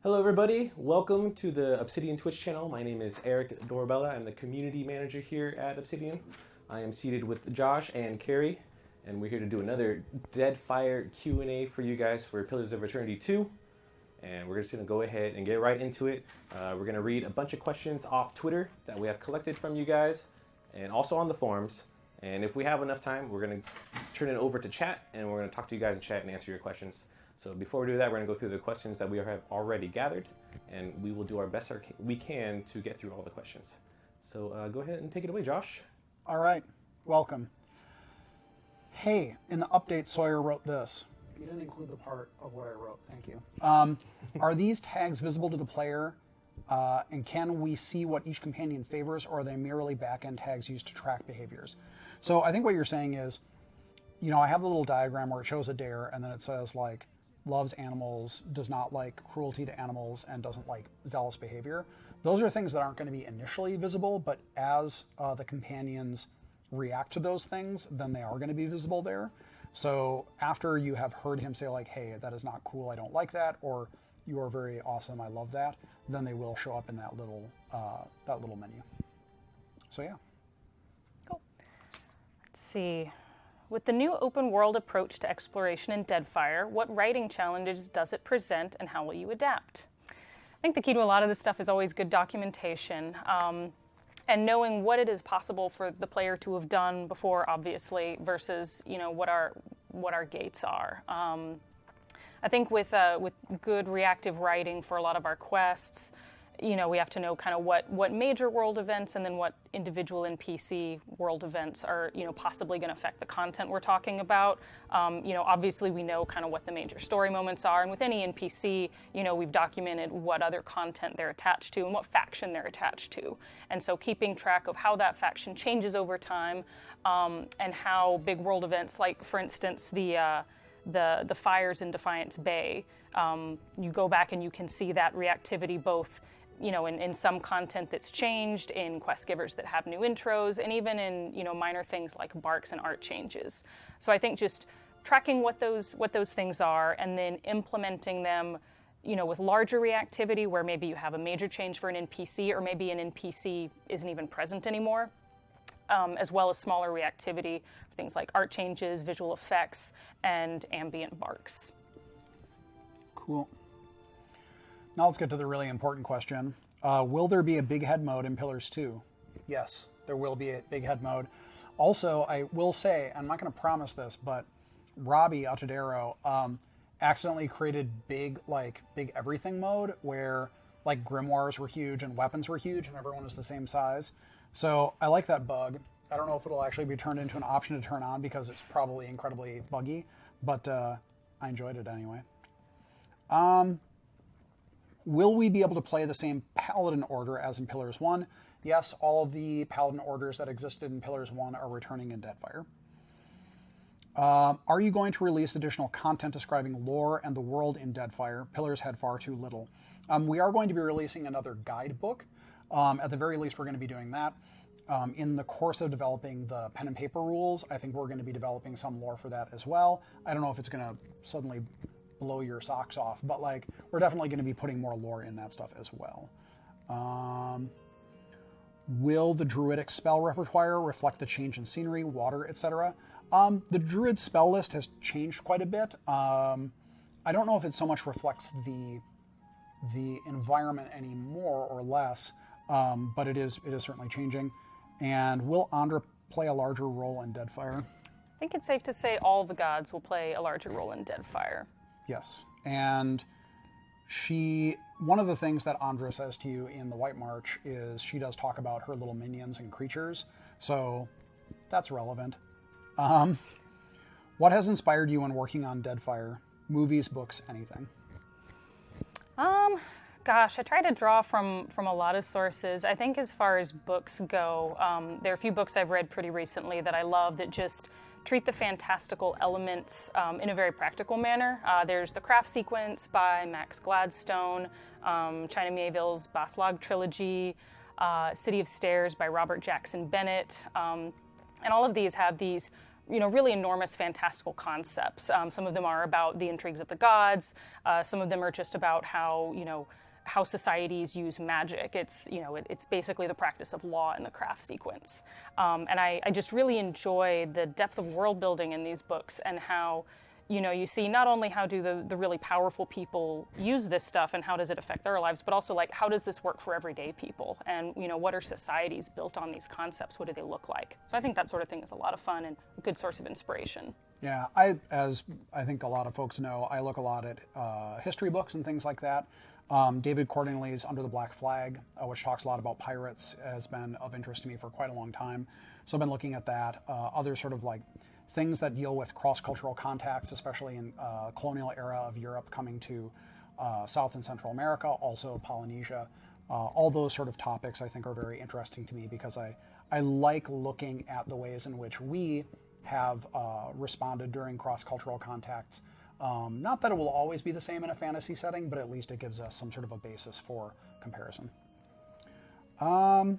Hello, everybody. Welcome to the Obsidian Twitch channel. My name is Eric Dorabella. I'm the community manager here at Obsidian. I am seated with Josh and Carrie, and we're here to do another Deadfire Q&A for you guys for Pillars of Eternity 2. And we're just going to go ahead and get right into it. We're going to read a bunch of questions off Twitter that we have collected from you guys, and also on the forums. And if we have enough time, we're going to turn it over to chat, and we're going to talk to you guys in chat and answer your questions. So before we do that, we're going to go through the questions that we have already gathered, and we will do our best we can to get through all the questions. So go ahead and take it away, Josh. All right, welcome. Hey, in the update, Sawyer wrote this. You didn't include the part of what I wrote, thank you. Are these tags visible to the player, and can we see what each companion favors, or are they merely back-end tags used to track behaviors? So I think what you're saying is, you know, I have the little diagram where it shows a dare, and then it says, like, loves animals, does not like cruelty to animals, and doesn't like zealous behavior. Those are things that aren't going to be initially visible, but as the companions react to those things, then they are going to be visible there. So after you have heard him say, like, hey, that is not cool, I don't like that, or you are very awesome, I love that, then they will show up in that little menu. So yeah. Cool. Let's see. With the new open world approach to exploration in Deadfire, what writing challenges does it present, and how will you adapt? I think the key to a lot of this stuff is always good documentation, and knowing what it is possible for the player to have done before, obviously, versus, you know, what our gates are. I think with good reactive writing for a lot of our quests, you know, we have to know kind of what major world events and then what individual NPC world events are, you know, possibly going to affect the content we're talking about. You know, obviously we know kind of what the major story moments are, and with any NPC, you know, we've documented what other content they're attached to and what faction they're attached to. And so keeping track of how that faction changes over time, and how big world events, like for instance the fires in Defiance Bay, you go back and you can see that reactivity both, you know, in some content that's changed, in quest givers that have new intros, and even in, you know, minor things like barks and art changes. So I think just tracking what those things are, and then implementing them, you know, with larger reactivity where maybe you have a major change for an NPC, or maybe an NPC isn't even present anymore, as well as smaller reactivity for things like art changes, visual effects, and ambient barks. Cool. Now let's get to the really important question. Will there be a big head mode in Pillars 2? Yes, there will be a big head mode. Also, I will say, I'm not going to promise this, but Robbie Autodero accidentally created big everything mode where like grimoires were huge and weapons were huge and everyone was the same size. So I like that bug. I don't know if it'll actually be turned into an option to turn on because it's probably incredibly buggy, but I enjoyed it anyway. Will we be able to play the same Paladin order as in Pillars 1? Yes, all of the Paladin orders that existed in Pillars 1 are returning in Deadfire. Are you going to release additional content describing lore and the world in Deadfire? Pillars had far too little. We are going to be releasing another guidebook. At the very least, we're going to be doing that. In the course of developing the pen and paper rules, I think we're going to be developing some lore for that as well. I don't know if it's going to suddenly blow your socks off, but like we're definitely going to be putting more lore in that stuff as well. Will the druidic spell repertoire reflect the change in scenery, water, etc.? The druid spell list has changed quite a bit. I don't know if it so much reflects the environment any more or less, but it is certainly changing. And will Andra play a larger role in Deadfire? I think it's safe to say all the gods will play a larger role in Deadfire. Yes, and one of the things that Andra says to you in the White March is she does talk about her little minions and creatures, so that's relevant. What has inspired you when working on Deadfire? Movies, books, anything? Gosh, I try to draw from a lot of sources. I think as far as books go, there are a few books I've read pretty recently that I love that just treat the fantastical elements in a very practical manner. There's The Craft Sequence by Max Gladstone, China Mieville's Baslog Trilogy, City of Stairs by Robert Jackson Bennett, and all of these have these really enormous fantastical concepts. Some of them are about the intrigues of the gods. Some of them are just about how societies use magic. It's basically the practice of law in the craft sequence. And I just really enjoy the depth of world building in these books, and how you see not only how do the really powerful people use this stuff and how does it affect their lives, but also like how does this work for everyday people, and what are societies built on these concepts? What do they look like? So I think that sort of thing is a lot of fun and a good source of inspiration. Yeah, as I think a lot of folks know, I look a lot at history books and things like that. David Cordingley's Under the Black Flag, which talks a lot about pirates, has been of interest to me for quite a long time. So I've been looking at that. Other sort of like things that deal with cross-cultural contacts, especially in colonial era of Europe coming to South and Central America, also Polynesia. All those sort of topics I think are very interesting to me, because I like looking at the ways in which we have responded during cross-cultural contacts. Not that it will always be the same in a fantasy setting, but at least it gives us some sort of a basis for comparison. From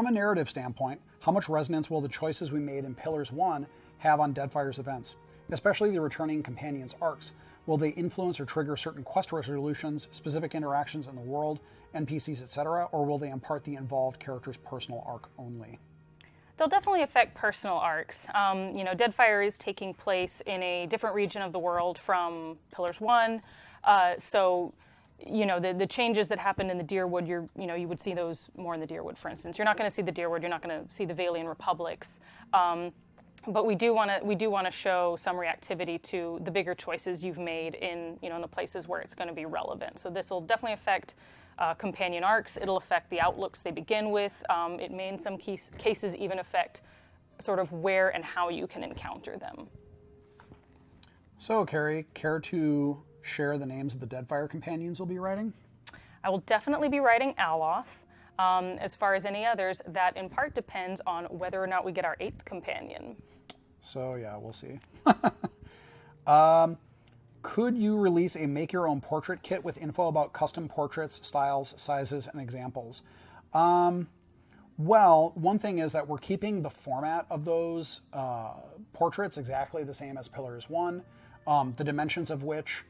a narrative standpoint, how much resonance will the choices we made in Pillars 1 have on Deadfire's events, especially the returning companions' arcs? Will they influence or trigger certain quest resolutions, specific interactions in the world, NPCs, etc., or will they impart the involved character's personal arc only? They'll definitely affect personal arcs. Deadfire is taking place in a different region of the world from Pillars 1, so the changes that happened in the Deerwood, you would see those more in the Deerwood, for instance. You're not going to see the Deerwood. You're not going to see the Valian Republics. But we do want to show some reactivity to the bigger choices you've made in the places where it's going to be relevant. So this will definitely affect companion arcs. It'll affect the outlooks they begin with. It may, in some cases, even affect sort of where and how you can encounter them. So, Carrie, care to share the names of the Deadfire companions you'll be writing? I will definitely be writing Aloth. As far as any others, that in part depends on whether or not we get our 8th companion. So yeah, we'll see. Could you release a make-your-own portrait kit with info about custom portraits, styles, sizes, and examples? Well, one thing is that we're keeping the format of those portraits exactly the same as Pillars 1, the dimensions of which,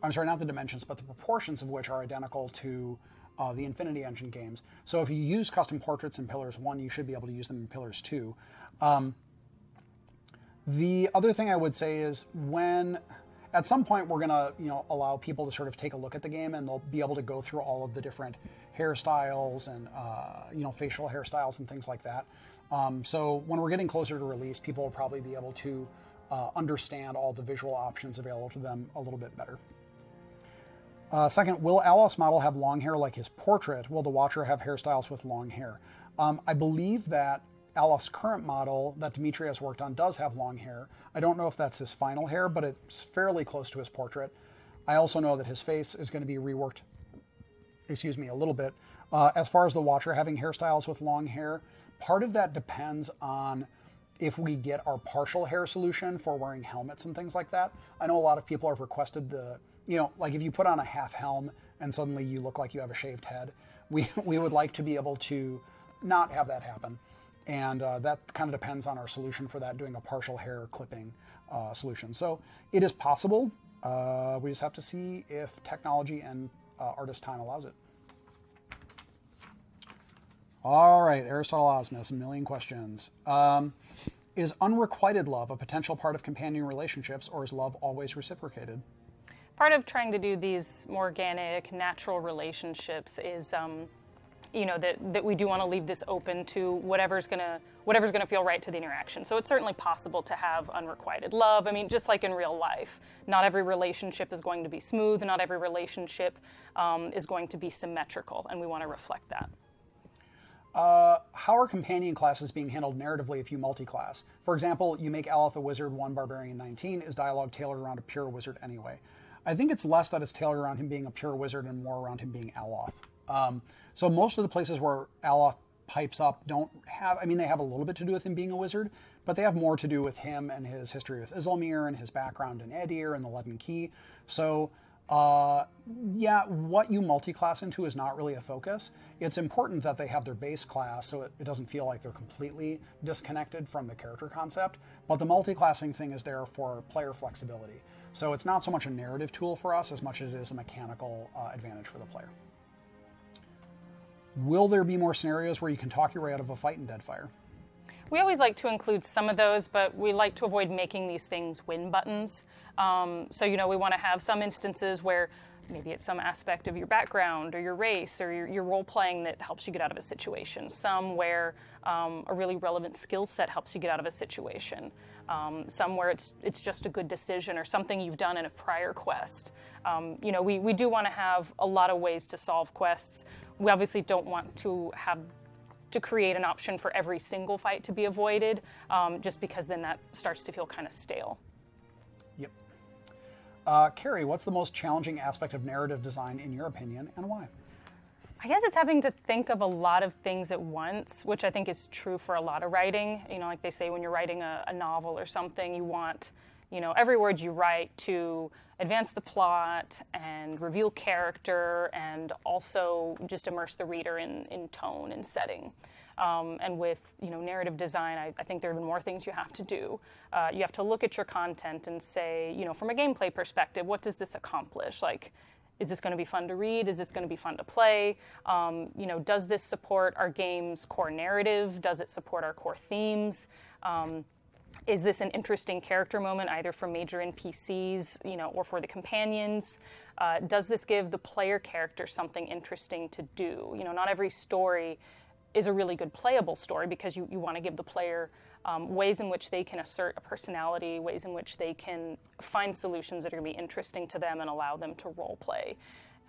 I'm sorry, not the dimensions, but the proportions of which are identical to the Infinity Engine games. So if you use custom portraits in Pillars 1, you should be able to use them in Pillars 2. The other thing I would say is at some point we're going to allow people to sort of take a look at the game, and they'll be able to go through all of the different hairstyles and facial hairstyles and things like that. So when we're getting closer to release, people will probably be able to understand all the visual options available to them a little bit better. Second, will Aloth's model have long hair like his portrait? Will the Watcher have hairstyles with long hair? I believe that Aloth's current model that Dimitri has worked on does have long hair. I don't know if that's his final hair, but it's fairly close to his portrait. I also know that his face is going to be reworked, a little bit. As far as the Watcher having hairstyles with long hair, part of that depends on if we get our partial hair solution for wearing helmets and things like that. I know a lot of people have requested like if you put on a half helm and suddenly you look like you have a shaved head, we would like to be able to not have that happen. And that kind of depends on our solution for that, doing a partial hair clipping solution. So it is possible. We just have to see if technology and artist time allows it. All right, Aristotle Osmus, a million questions. Is unrequited love a potential part of companion relationships, or is love always reciprocated? Part of trying to do these more organic, natural relationships is, that we do want to leave this open to whatever's gonna feel right to the interaction. So it's certainly possible to have unrequited love. I mean, just like in real life, not every relationship is going to be smooth. Not every relationship is going to be symmetrical, and we want to reflect that. How are companion classes being handled narratively if you multi-class? For example, you make Aloth a wizard, 1 barbarian, 19. Is dialogue tailored around a pure wizard anyway? I think it's less that it's tailored around him being a pure wizard and more around him being Aloth. So most of the places where Aloth pipes up they have a little bit to do with him being a wizard, but they have more to do with him and his history with Isilmir and his background in Edir and the Leaden Key. So Yeah, what you multi-class into is not really a focus. It's important that they have their base class so it doesn't feel like they're completely disconnected from the character concept, but the multi-classing thing is there for player flexibility. So it's not so much a narrative tool for us as much as it is a mechanical advantage for the player. Will there be more scenarios where you can talk your way out of a fight in Deadfire? We always like to include some of those, but we like to avoid making these things win buttons. So, we want to have some instances where maybe it's some aspect of your background or your race or your role playing that helps you get out of a situation. Some where a really relevant skill set helps you get out of a situation. Some where it's just a good decision or something you've done in a prior quest. We do want to have a lot of ways to solve quests. We obviously don't want to create an option for every single fight to be avoided, just because then that starts to feel kind of stale. Yep. Carrie, what's the most challenging aspect of narrative design in your opinion, and why? I guess it's having to think of a lot of things at once, which I think is true for a lot of writing. Like they say when you're writing a novel or something, you want every word you write to advance the plot and reveal character and also just immerse the reader in tone and setting. And with narrative design, I think there are even more things you have to do. You have to look at your content and say, from a gameplay perspective, what does this accomplish? Like, is this going to be fun to read? Is this going to be fun to play? Does this support our game's core narrative? Does it support our core themes? Is this an interesting character moment, either for major NPCs, or for the companions? Does this give the player character something interesting to do? Not every story is a really good playable story because you want to give the player ways in which they can assert a personality, ways in which they can find solutions that are going to be interesting to them and allow them to role play.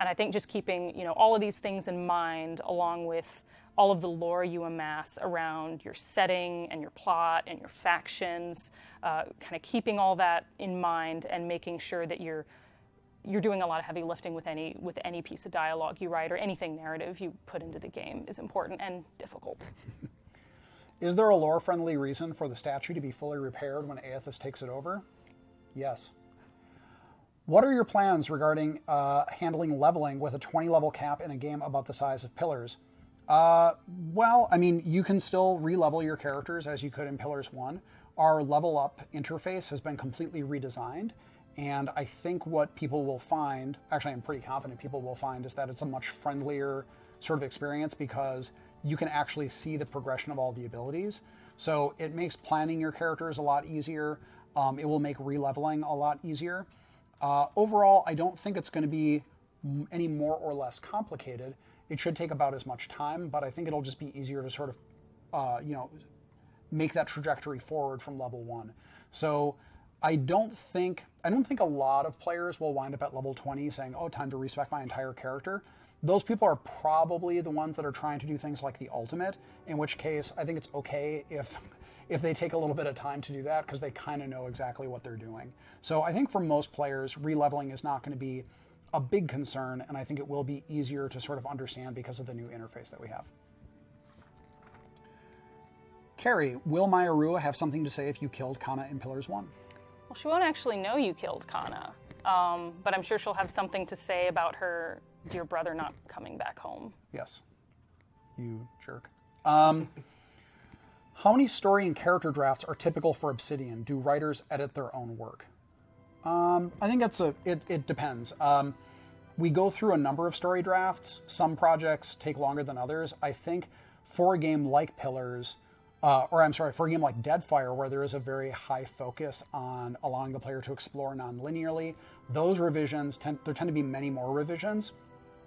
And I think just keeping, all of these things in mind, along with all of the lore you amass around your setting and your plot and your factions, kind of keeping all that in mind and making sure that you're doing a lot of heavy lifting with any piece of dialogue you write or anything narrative you put into the game is important and difficult. Is there a lore-friendly reason for the statue to be fully repaired when Aethys takes it over? Yes. What are your plans regarding handling leveling with a 20-level cap in a game about the size of Pillars? Well, you can still re-level your characters as you could in Pillars 1. Our level up interface has been completely redesigned, and I think what people will find, actually I'm pretty confident people will find, is that it's a much friendlier sort of experience because you can actually see the progression of all the abilities. So it makes planning your characters a lot easier. It will make re-leveling a lot easier. Overall, I don't think it's going to be any more or less complicated. It should take about as much time, but I think it'll just be easier to sort of, make that trajectory forward from level 1. So I don't think a lot of players will wind up at level 20 saying, oh, time to respec my entire character. Those people are probably the ones that are trying to do things like the ultimate, in which case I think it's okay if they take a little bit of time to do that because they kind of know exactly what they're doing. So I think for most players, re-leveling is not going to be a big concern, and I think it will be easier to sort of understand because of the new interface that we have. Carrie, will Maya Rua have something to say if you killed Kana in Pillars 1? Well, she won't actually know you killed Kana, but I'm sure she'll have something to say about her dear brother not coming back home. Yes. You jerk. How many story and character drafts are typical for Obsidian? Do writers edit their own work? I think it depends. We go through a number of story drafts. Some projects take longer than others. I think for a game like Pillars, for a game like Deadfire, where there is a very high focus on allowing the player to explore non-linearly, those revisions, there tend to be many more revisions.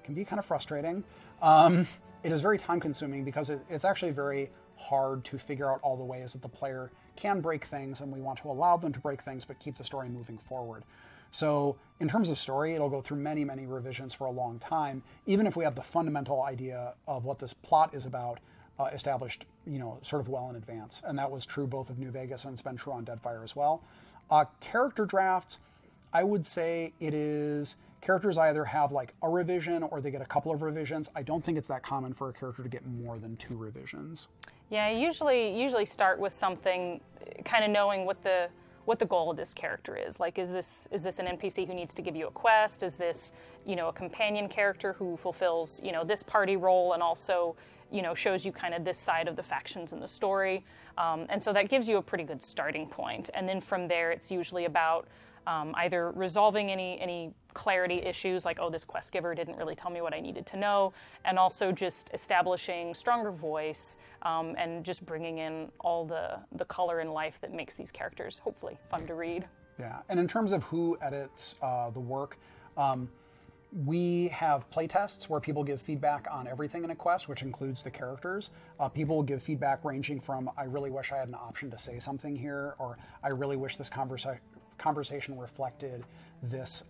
It can be kind of frustrating. It is very time-consuming because it's actually very hard to figure out all the ways that the player can break things, and we want to allow them to break things but keep the story moving forward. So in terms of story, it'll go through many, many revisions for a long time, even if we have the fundamental idea of what this plot is about established, sort of well in advance. And that was true both of New Vegas and it's been true on Deadfire as well. Character drafts, I would say it is characters either have like a revision or they get a couple of revisions. I don't think it's that common for a character to get more than 2 revisions. Yeah, I usually start with something, kind of knowing what the what the goal of this character is. Like, is this an NPC who needs to give you a quest? Is this, a companion character who fulfills, this party role and also, shows you kind of this side of the factions in the story. And so that gives you a pretty good starting point. And then from there, it's usually about either resolving any clarity issues, like, oh, this quest giver didn't really tell me what I needed to know, and also just establishing stronger voice and just bringing in all the color and life that makes these characters hopefully fun to read. Yeah, and in terms of who edits the work, we have playtests where people give feedback on everything in a quest, which includes the characters. People will give feedback ranging from, I really wish I had an option to say something here, or I really wish this conversation reflected this,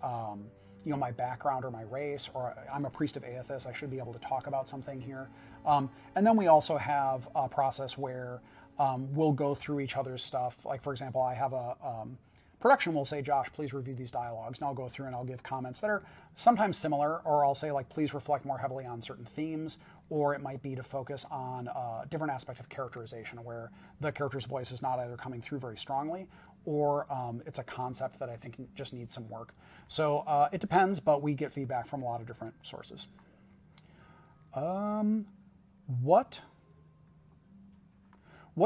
my background or my race, or I'm a priest of Aethys, I should be able to talk about something here. And then we also have a process where we'll go through each other's stuff. Like, for example, I have a production will say, Josh, please review these dialogues, and I'll go through and I'll give comments that are sometimes similar, or I'll say, like, please reflect more heavily on certain themes, or it might be to focus on a different aspect of characterization where the character's voice is not either coming through very strongly, or it's a concept that I think just needs some work. So it depends, but we get feedback from a lot of different sources. What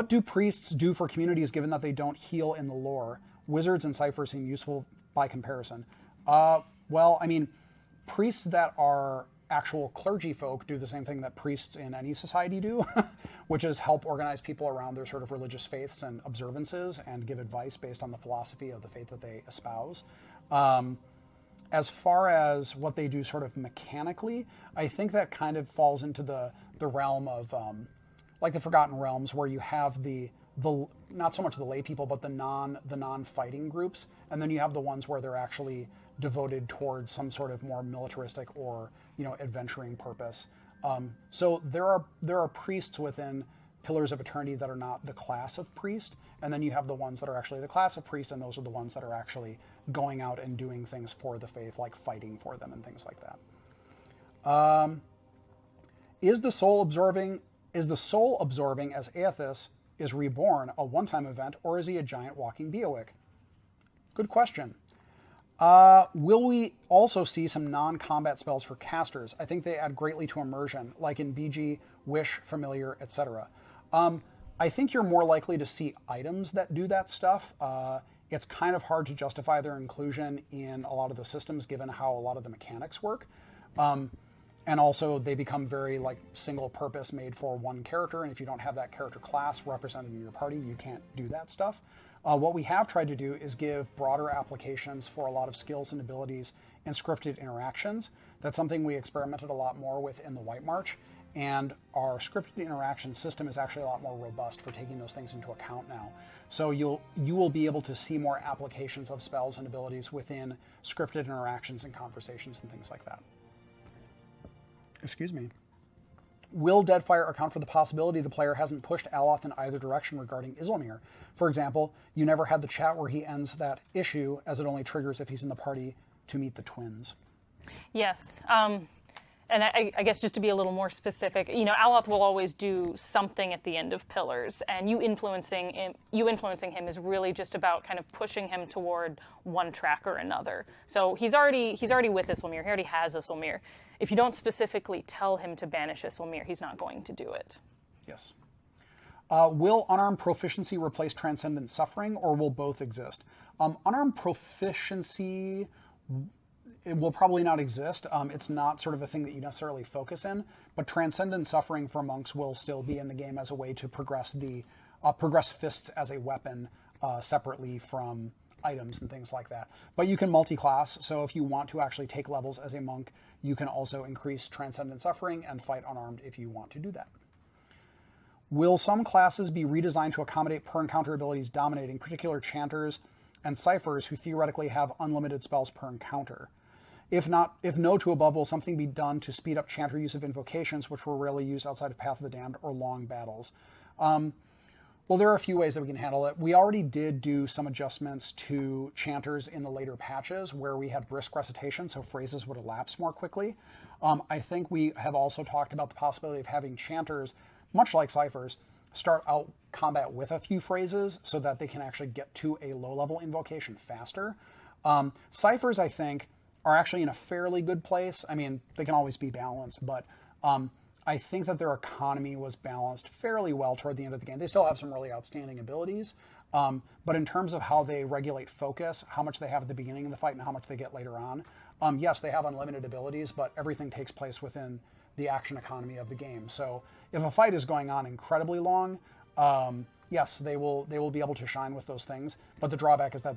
do priests do for communities given that they don't heal in the lore? Wizards and ciphers seem useful by comparison. Well, I mean, priests that are actual clergy folk do the same thing that priests in any society do, which is help organize people around their sort of religious faiths and observances and give advice based on the philosophy of the faith that they espouse. As far as what they do sort of mechanically, I think that kind of falls into the realm of like the Forgotten Realms, where you have the not so much the lay people, but the non-fighting groups, and then you have the ones where they're actually devoted towards some sort of more militaristic or adventuring purpose. So there are priests within Pillars of Eternity that are not the class of priest, and then you have the ones that are actually the class of priest, and those are the ones that are actually going out and doing things for the faith, like fighting for them and things like that. Is the soul absorbing as Aethys is reborn a one-time event, or is he a giant walking Beowick? Good question. Will we also see some non-combat spells for casters? I think they add greatly to immersion, like in BG, Wish, Familiar, etc. I think you're more likely to see items that do that stuff. It's kind of hard to justify their inclusion in a lot of the systems, given how a lot of the mechanics work. And also, they become very single purpose, made for one character, and if you don't have that character class represented in your party, you can't do that stuff. What we have tried to do is give broader applications for a lot of skills and abilities in scripted interactions. That's something we experimented a lot more with in the White March, and our scripted interaction system is actually a lot more robust for taking those things into account now. So you will be able to see more applications of spells and abilities within scripted interactions and conversations and things like that. Excuse me. Will Deadfire account for the possibility the player hasn't pushed Aloth in either direction regarding Isilmir? For example, you never had the chat where he ends that issue, as it only triggers if he's in the party to meet the twins. Yes. And I guess just to be a little more specific, Aloth will always do something at the end of Pillars, and you influencing him is really just about kind of pushing him toward one track or another. So he's already with Isilmir. He already has Isilmir. If you don't specifically tell him to banish Isilmir, he's not going to do it. Yes. Will unarmed proficiency replace transcendent suffering, or will both exist? Unarmed proficiency, it will probably not exist. It's not sort of a thing that you necessarily focus in, but transcendent suffering for monks will still be in the game as a way to progress fists as a weapon separately from items and things like that. But you can multi-class, so if you want to actually take levels as a monk, you can also increase transcendent suffering and fight unarmed if you want to do that. Will some classes be redesigned to accommodate per encounter abilities dominating particular chanters and ciphers who theoretically have unlimited spells per encounter? If no to above, will something be done to speed up chanter use of invocations, which were rarely used outside of Path of the Damned or long battles? Well, there are a few ways that we can handle it. We already did do some adjustments to chanters in the later patches where we had brisk recitation, so phrases would elapse more quickly. I think we have also talked about the possibility of having chanters, much like ciphers, start out combat with a few phrases so that they can actually get to a low-level invocation faster. Ciphers, I think, are actually in a fairly good place. I mean, they can always be balanced, but I think that their economy was balanced fairly well toward the end of the game. They still have some really outstanding abilities, but in terms of how they regulate focus, how much they have at the beginning of the fight and how much they get later on, yes, they have unlimited abilities, but everything takes place within the action economy of the game. So if a fight is going on incredibly long, yes, they will be able to shine with those things, but the drawback is that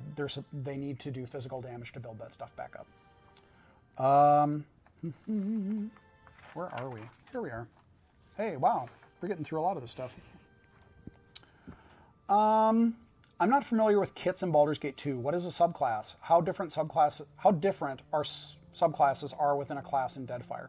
they need to do physical damage to build that stuff back up. Where are we? Here we are. Hey, wow, we're getting through a lot of this stuff. I'm not familiar with kits in Baldur's Gate 2. What is a subclass? How different are subclasses are within a class in Deadfire?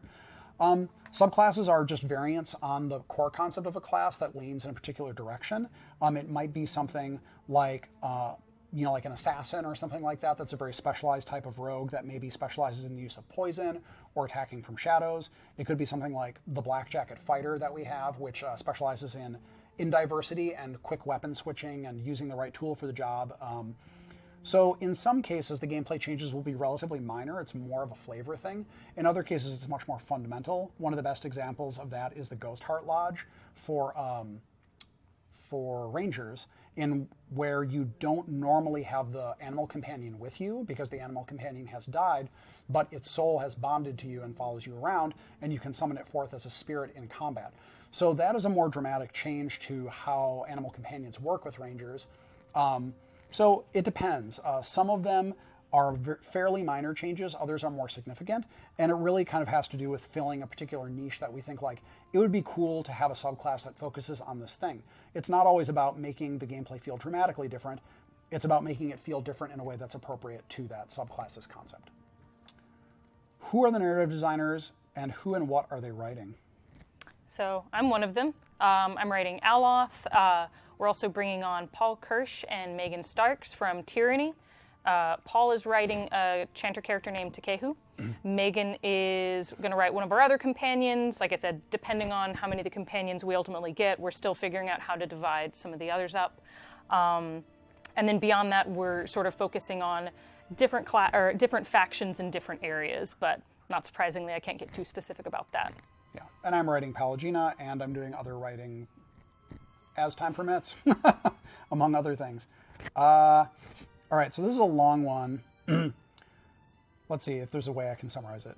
Subclasses are just variants on the core concept of a class that leans in a particular direction. It might be something like, like an assassin or something like that. That's a very specialized type of rogue that maybe specializes in the use of poison or attacking from shadows. It could be something like the Black Jacket Fighter that we have, which specializes in diversity and quick weapon switching and using the right tool for the job. So in some cases, the gameplay changes will be relatively minor. It's more of a flavor thing. In other cases, it's much more fundamental. One of the best examples of that is the Ghost Heart Lodge for Rangers, in where you don't normally have the animal companion with you because the animal companion has died, but its soul has bonded to you and follows you around, and you can summon it forth as a spirit in combat. So that is a more dramatic change to how animal companions work with Rangers. So it depends. Some of them are fairly minor changes, others are more significant, and it really kind of has to do with filling a particular niche that we think like, it would be cool to have a subclass that focuses on this thing. It's not always about making the gameplay feel dramatically different, it's about making it feel different in a way that's appropriate to that subclass's concept. Who are the narrative designers, and who and what are they writing? So I'm one of them. I'm writing Aloth. We're also bringing on Paul Kirsch and Megan Starks from Tyranny. Paul is writing a chanter character named Takehu. Megan is going to write one of our other companions. Like I said, depending on how many of the companions we ultimately get, we're still figuring out how to divide some of the others up. And then beyond that, we're sort of focusing on different factions in different areas. But not surprisingly, I can't get too specific about that. Yeah, and I'm writing Palagina, and I'm doing other writing as time permits, among other things. All right, so this is a long one. Let's see if there's a way I can summarize it.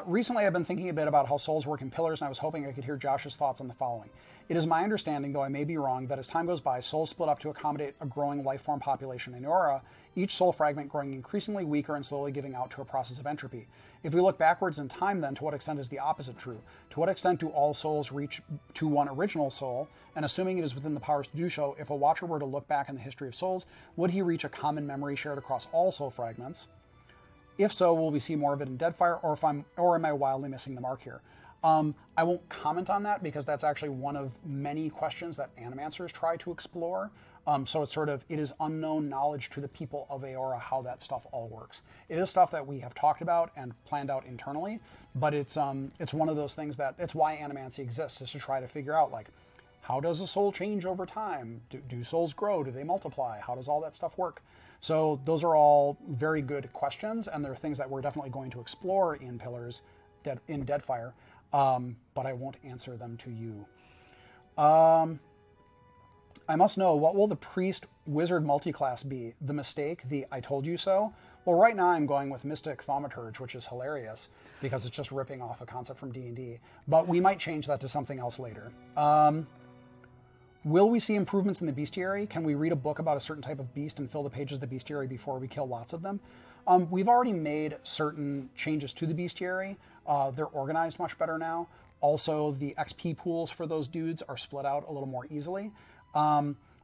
Recently, I've been thinking a bit about how souls work in pillars, and I was hoping I could hear Josh's thoughts on the following. It is my understanding, though I may be wrong, that as time goes by, souls split up to accommodate a growing life-form population in Aura, each soul fragment growing increasingly weaker and slowly giving out to a process of entropy. If we look backwards in time, then, to what extent is the opposite true? To what extent do all souls reach to one original soul? And assuming it is within the powers to do so, if a watcher were to look back in the history of souls, would he reach a common memory shared across all soul fragments? If so, will we see more of it in Deadfire, or am I wildly missing the mark here? I won't comment on that because that's actually one of many questions that animancers try to explore. So it is unknown knowledge to the people of Aora how that stuff all works. It is stuff that we have talked about and planned out internally, but it's one of those things that it's why animancy exists, is to try to figure out like, how does a soul change over time? Do souls grow? Do they multiply? How does all that stuff work? So those are all very good questions, and they're things that we're definitely going to explore in Pillars, in Deadfire, but I won't answer them to you. I must know, what will the priest wizard multiclass be? The mistake, the I told you so? Well, right now I'm going with Mystic Thaumaturge, which is hilarious because it's just ripping off a concept from D&D, but we might change that to something else later. Will we see improvements in the bestiary? Can we read a book about a certain type of beast and fill the pages of the bestiary before we kill lots of them? We've already made certain changes to the bestiary. They're organized much better now. Also, the XP pools for those dudes are split out a little more easily.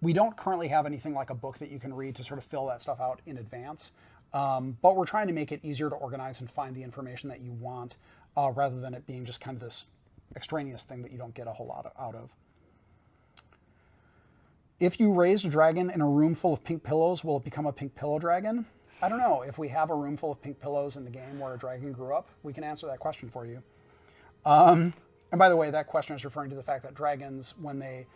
We don't currently have anything like a book that you can read to sort of fill that stuff out in advance. But we're trying to make it easier to organize and find the information that you want, rather than it being just kind of this extraneous thing that you don't get a whole lot out of. If you raised a dragon in a room full of pink pillows, will it become a pink pillow dragon? I don't know. If we have a room full of pink pillows in the game where a dragon grew up, we can answer that question for you. And by the way, that question is referring to the fact that dragons, when they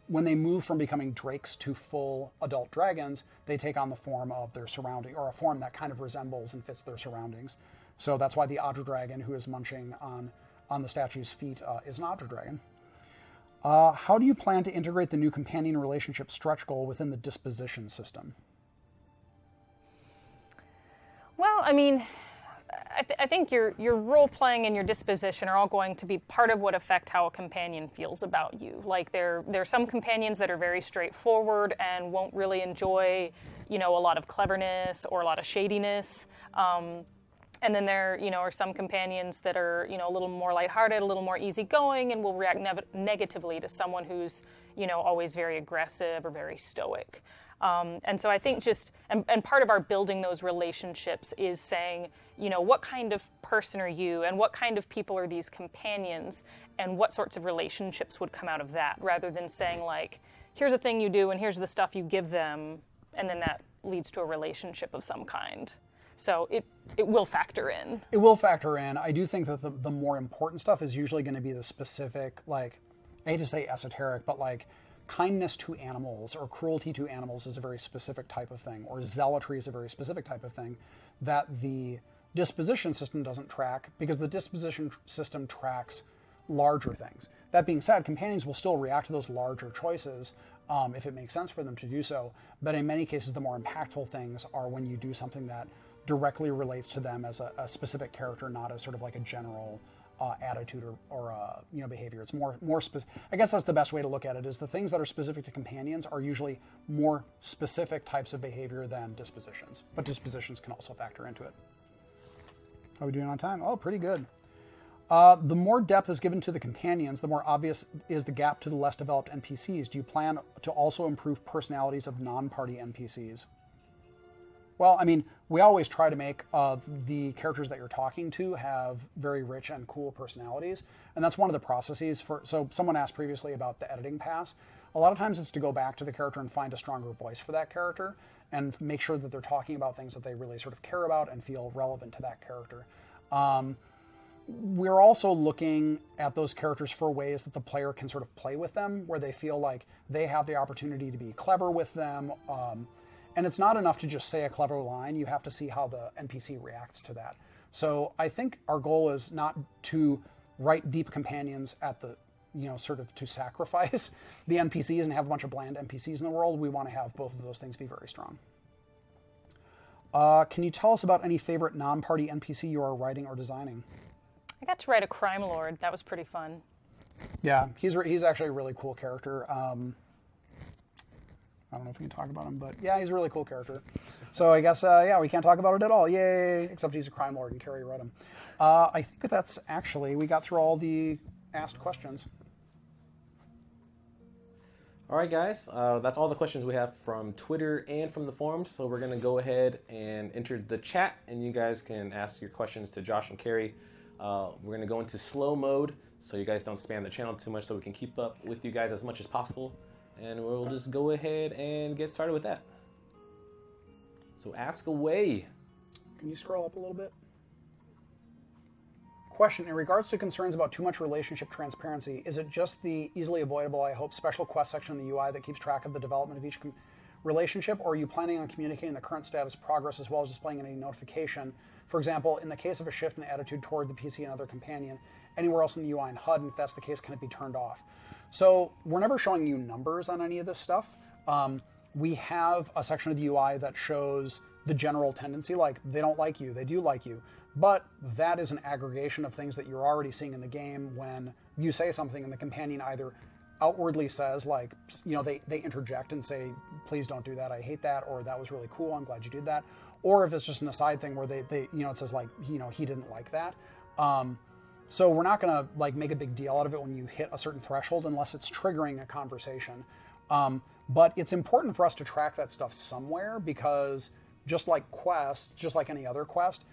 when they move from becoming drakes to full adult dragons, they take on the form of their surrounding, or a form that kind of resembles and fits their surroundings. So that's why the otter dragon who is munching on the statue's feet is an otter dragon. How do you plan to integrate the new companion relationship stretch goal within the disposition system? Well, I mean, I think your role playing and your disposition are all going to be part of what affect how a companion feels about you. Like there are some companions that are very straightforward and won't really enjoy, a lot of cleverness or a lot of shadiness. And then there, are some companions that are, a little more lighthearted, a little more easygoing, and will react negatively to someone who's, always very aggressive or very stoic. And so I think and part of our building those relationships is saying, what kind of person are you and what kind of people are these companions and what sorts of relationships would come out of that, rather than saying like, here's a thing you do and here's the stuff you give them, and then that leads to a relationship of some kind. So it will factor in. It will factor in. I do think that the more important stuff is usually going to be the specific, like, I hate to say esoteric, but like kindness to animals or cruelty to animals is a very specific type of thing, or zealotry is a very specific type of thing that the disposition system doesn't track, because the disposition system tracks larger things. That being said, companions will still react to those larger choices if it makes sense for them to do so, but in many cases the more impactful things are when you do something that directly relates to them as a specific character, not as sort of like a general attitude or behavior. It's more specific. I guess that's the best way to look at it, is the things that are specific to companions are usually more specific types of behavior than dispositions, but dispositions can also factor into it. How are we doing on time? Oh, pretty good. The more depth is given to the companions, the more obvious is the gap to the less developed NPCs. Do you plan to also improve personalities of non-party NPCs? Well, I mean, we always try to make the characters that you're talking to have very rich and cool personalities, and that's one of the processes for. So someone asked previously about the editing pass. A lot of times it's to go back to the character and find a stronger voice for that character and make sure that they're talking about things that they really sort of care about and feel relevant to that character. We're also looking at those characters for ways that the player can sort of play with them, where they feel like they have the opportunity to be clever with them. And it's not enough to just say a clever line. You have to see how the NPC reacts to that. So I think our goal is not to write deep companions at the, sort of to sacrifice the NPCs and have a bunch of bland NPCs in the world. We want to have both of those things be very strong. Can you tell us about any favorite non-party NPC you are writing or designing? I got to write a crime lord. That was pretty fun. Yeah, he's actually a really cool character. I don't know if we can talk about him, but yeah, he's a really cool character. So I guess, we can't talk about it at all. Yay! Except he's a crime lord and Carrie read him. I think that's actually, we got through all the asked questions. All right, guys, that's all the questions we have from Twitter and from the forums. So we're going to go ahead and enter the chat, and you guys can ask your questions to Josh and Carrie. We're going to go into slow mode so you guys don't spam the channel too much, so we can keep up with you guys as much as possible. And we'll just go ahead and get started with that. So ask away. Can you scroll up a little bit? Question, in regards to concerns about too much relationship transparency, is it just the easily avoidable, I hope, special quest section in the UI that keeps track of the development of each relationship, or are you planning on communicating the current status, progress, as well as displaying any notification? For example, in the case of a shift in attitude toward the PC and other companion, anywhere else in the UI and HUD, and if that's the case, can it be turned off? So we're never showing you numbers on any of this stuff. We have a section of the UI that shows the general tendency, like they don't like you, they do like you. But that is an aggregation of things that you're already seeing in the game when you say something and the companion either outwardly says, like, they interject and say, please don't do that, I hate that, or that was really cool, I'm glad you did that. Or if it's just an aside thing where they it says like, he didn't like that. So we're not going to like make a big deal out of it when you hit a certain threshold unless it's triggering a conversation. But it's important for us to track that stuff somewhere, because just like quests, just like any other quest,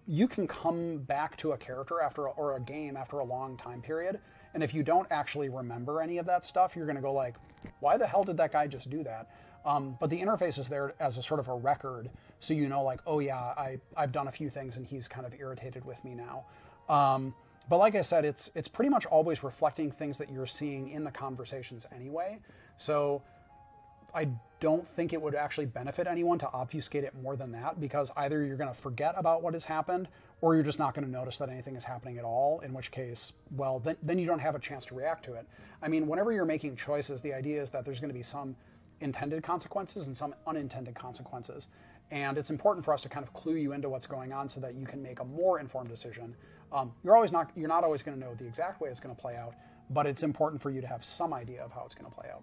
you can come back to a character or a game after a long time period, and if you don't actually remember any of that stuff, you're going to go like, why the hell did that guy just do that? But the interface is there as a sort of a record, so like, oh yeah, I've done a few things and he's kind of irritated with me now. But like I said, it's pretty much always reflecting things that you're seeing in the conversations anyway. So I don't think it would actually benefit anyone to obfuscate it more than that, because either you're going to forget about what has happened, or you're just not going to notice that anything is happening at all, in which case, well, then you don't have a chance to react to it. I mean, whenever you're making choices, the idea is that there's going to be some intended consequences and some unintended consequences. And it's important for us to kind of clue you into what's going on so that you can make a more informed decision. You're not always going to know the exact way it's going to play out, but it's important for you to have some idea of how it's going to play out.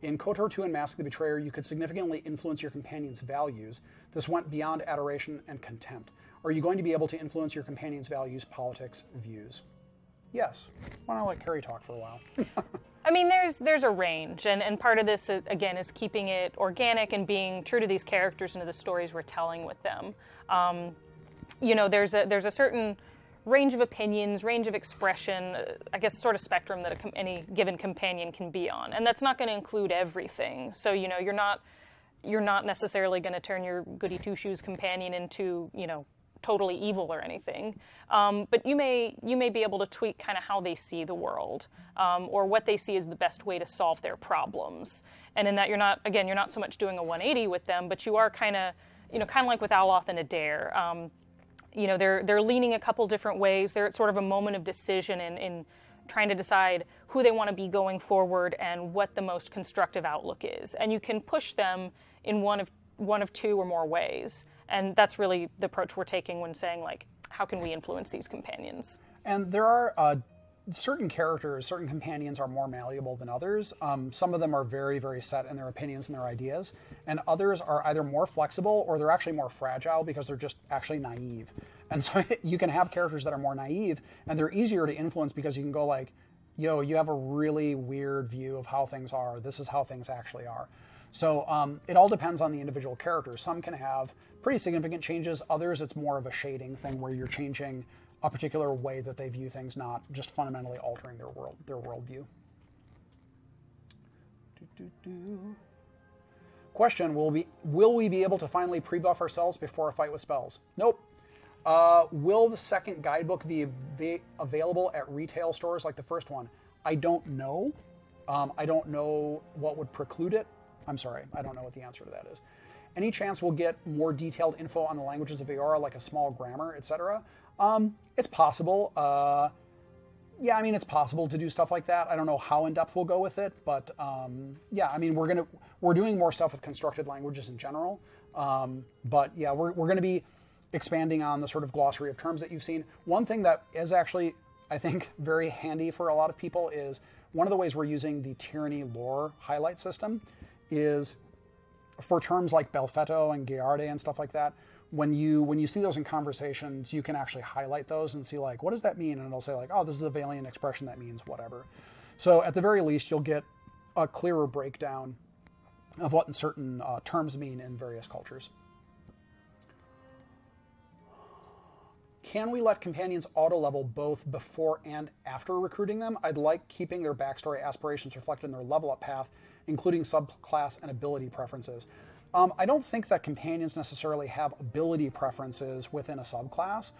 In KOTOR 2 and Mask of the Betrayer, you could significantly influence your companion's values. This went beyond adoration and contempt. Are you going to be able to influence your companion's values, politics, views? Yes. Why don't I let Carrie talk for a while? I mean, there's a range, and part of this, again, is keeping it organic and being true to these characters and to the stories we're telling with them. There's a certain range of opinions, range of expression, I guess sort of spectrum that any given companion can be on. And that's not going to include everything. So, you're not necessarily going to turn your goody two-shoes companion into, totally evil or anything. But you may be able to tweak kind of how they see the world, or what they see as the best way to solve their problems. And in that you're not so much doing a 180 with them, but you are kind of like with Aloth and Adair. They're leaning a couple different ways. They're at sort of a moment of decision in trying to decide who they want to be going forward and what the most constructive outlook is. And you can push them in one of two or more ways. And that's really the approach we're taking when saying, like, how can we influence these companions? And there are certain companions are more malleable than others. Some of them are very, very set in their opinions and their ideas, and others are either more flexible or they're actually more fragile because they're just actually naive. And so you can have characters that are more naive, and they're easier to influence because you can go like, yo, you have a really weird view of how things are. This is how things actually are. So it all depends on the individual character. Some can have pretty significant changes. Others, it's more of a shading thing where you're changing a particular way that they view things, not just fundamentally altering their worldview. Question: will we be able to finally pre-buff ourselves before a fight with spells? Nope. Will the second guidebook be available at retail stores like the first one? I don't know. I don't know what would preclude it. I'm sorry, I don't know what the answer to that is. Any chance we'll get more detailed info on the languages of Eora, like a small grammar, etc.? It's possible. Yeah, I mean, it's possible to do stuff like that. I don't know how in depth we'll go with it, but yeah, I mean, we're doing more stuff with constructed languages in general. But yeah, we're going to be expanding on the sort of glossary of terms that you've seen. One thing that is actually, I think, very handy for a lot of people is one of the ways we're using the Tyranny lore highlight system is for terms like Belfetto and Gearde and stuff like that. When you see those in conversations, you can actually highlight those and see, like, what does that mean? And it'll say, like, oh, this is a Valiant expression that means whatever. So at the very least, you'll get a clearer breakdown of what certain terms mean in various cultures. Can we let companions auto-level both before and after recruiting them? I'd like keeping their backstory aspirations reflected in their level-up path, including subclass and ability preferences. I don't think that companions necessarily have ability preferences within a subclass.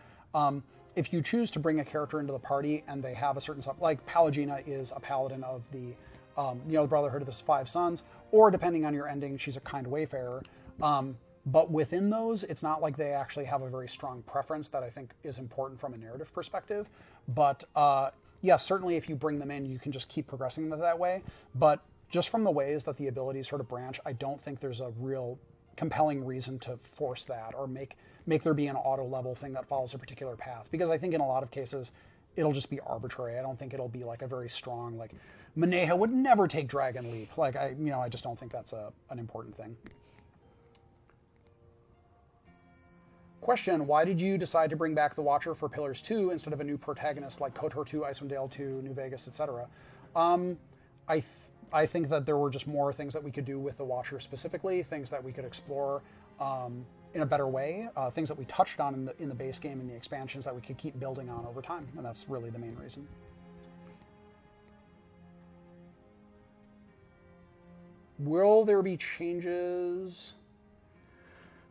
If you choose to bring a character into the party and they have a certain like Pallegina is a paladin of the the Brotherhood of the Five Sons, or depending on your ending, she's a kind wayfarer. But within those, it's not like they actually have a very strong preference that I think is important from a narrative perspective. But yeah, certainly if you bring them in, you can just keep progressing them that way. But just from the ways that the abilities sort of branch, I don't think there's a real compelling reason to force that or make there be an auto level thing that follows a particular path. Because I think in a lot of cases, it'll just be arbitrary. I don't think it'll be like a very strong, like, Maneha would never take Dragon Leap. Like, I just don't think that's an important thing. Question: why did you decide to bring back the Watcher for Pillars 2 instead of a new protagonist like KOTOR 2, Icewind Dale 2, New Vegas, etc.? I think that there were just more things that we could do with the Watcher specifically, things that we could explore in a better way, things that we touched on in the base game and the expansions that we could keep building on over time, and that's really the main reason. Will there be changes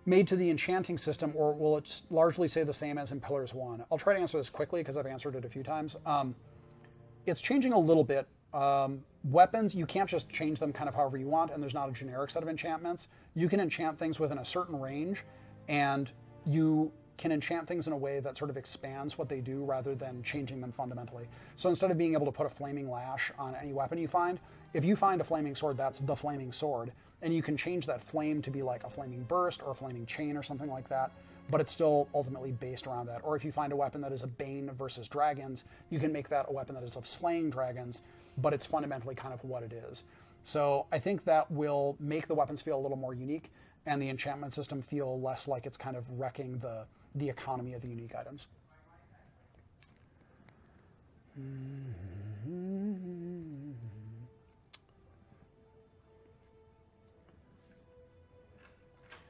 made to the enchanting system, or will it largely stay the same as in Pillars 1? I'll try to answer this quickly because I've answered it a few times. It's changing a little bit. Weapons, you can't just change them kind of however you want, and there's not a generic set of enchantments. You can enchant things within a certain range, and you can enchant things in a way that sort of expands what they do rather than changing them fundamentally. So instead of being able to put a flaming lash on any weapon you find, if you find a flaming sword, that's the flaming sword. And you can change that flame to be like a flaming burst or a flaming chain or something like that, but it's still ultimately based around that. Or if you find a weapon that is a bane versus dragons, you can make that a weapon that is of slaying dragons, but it's fundamentally kind of what it is. So I think that will make the weapons feel a little more unique and the enchantment system feel less like it's kind of wrecking the economy of the unique items.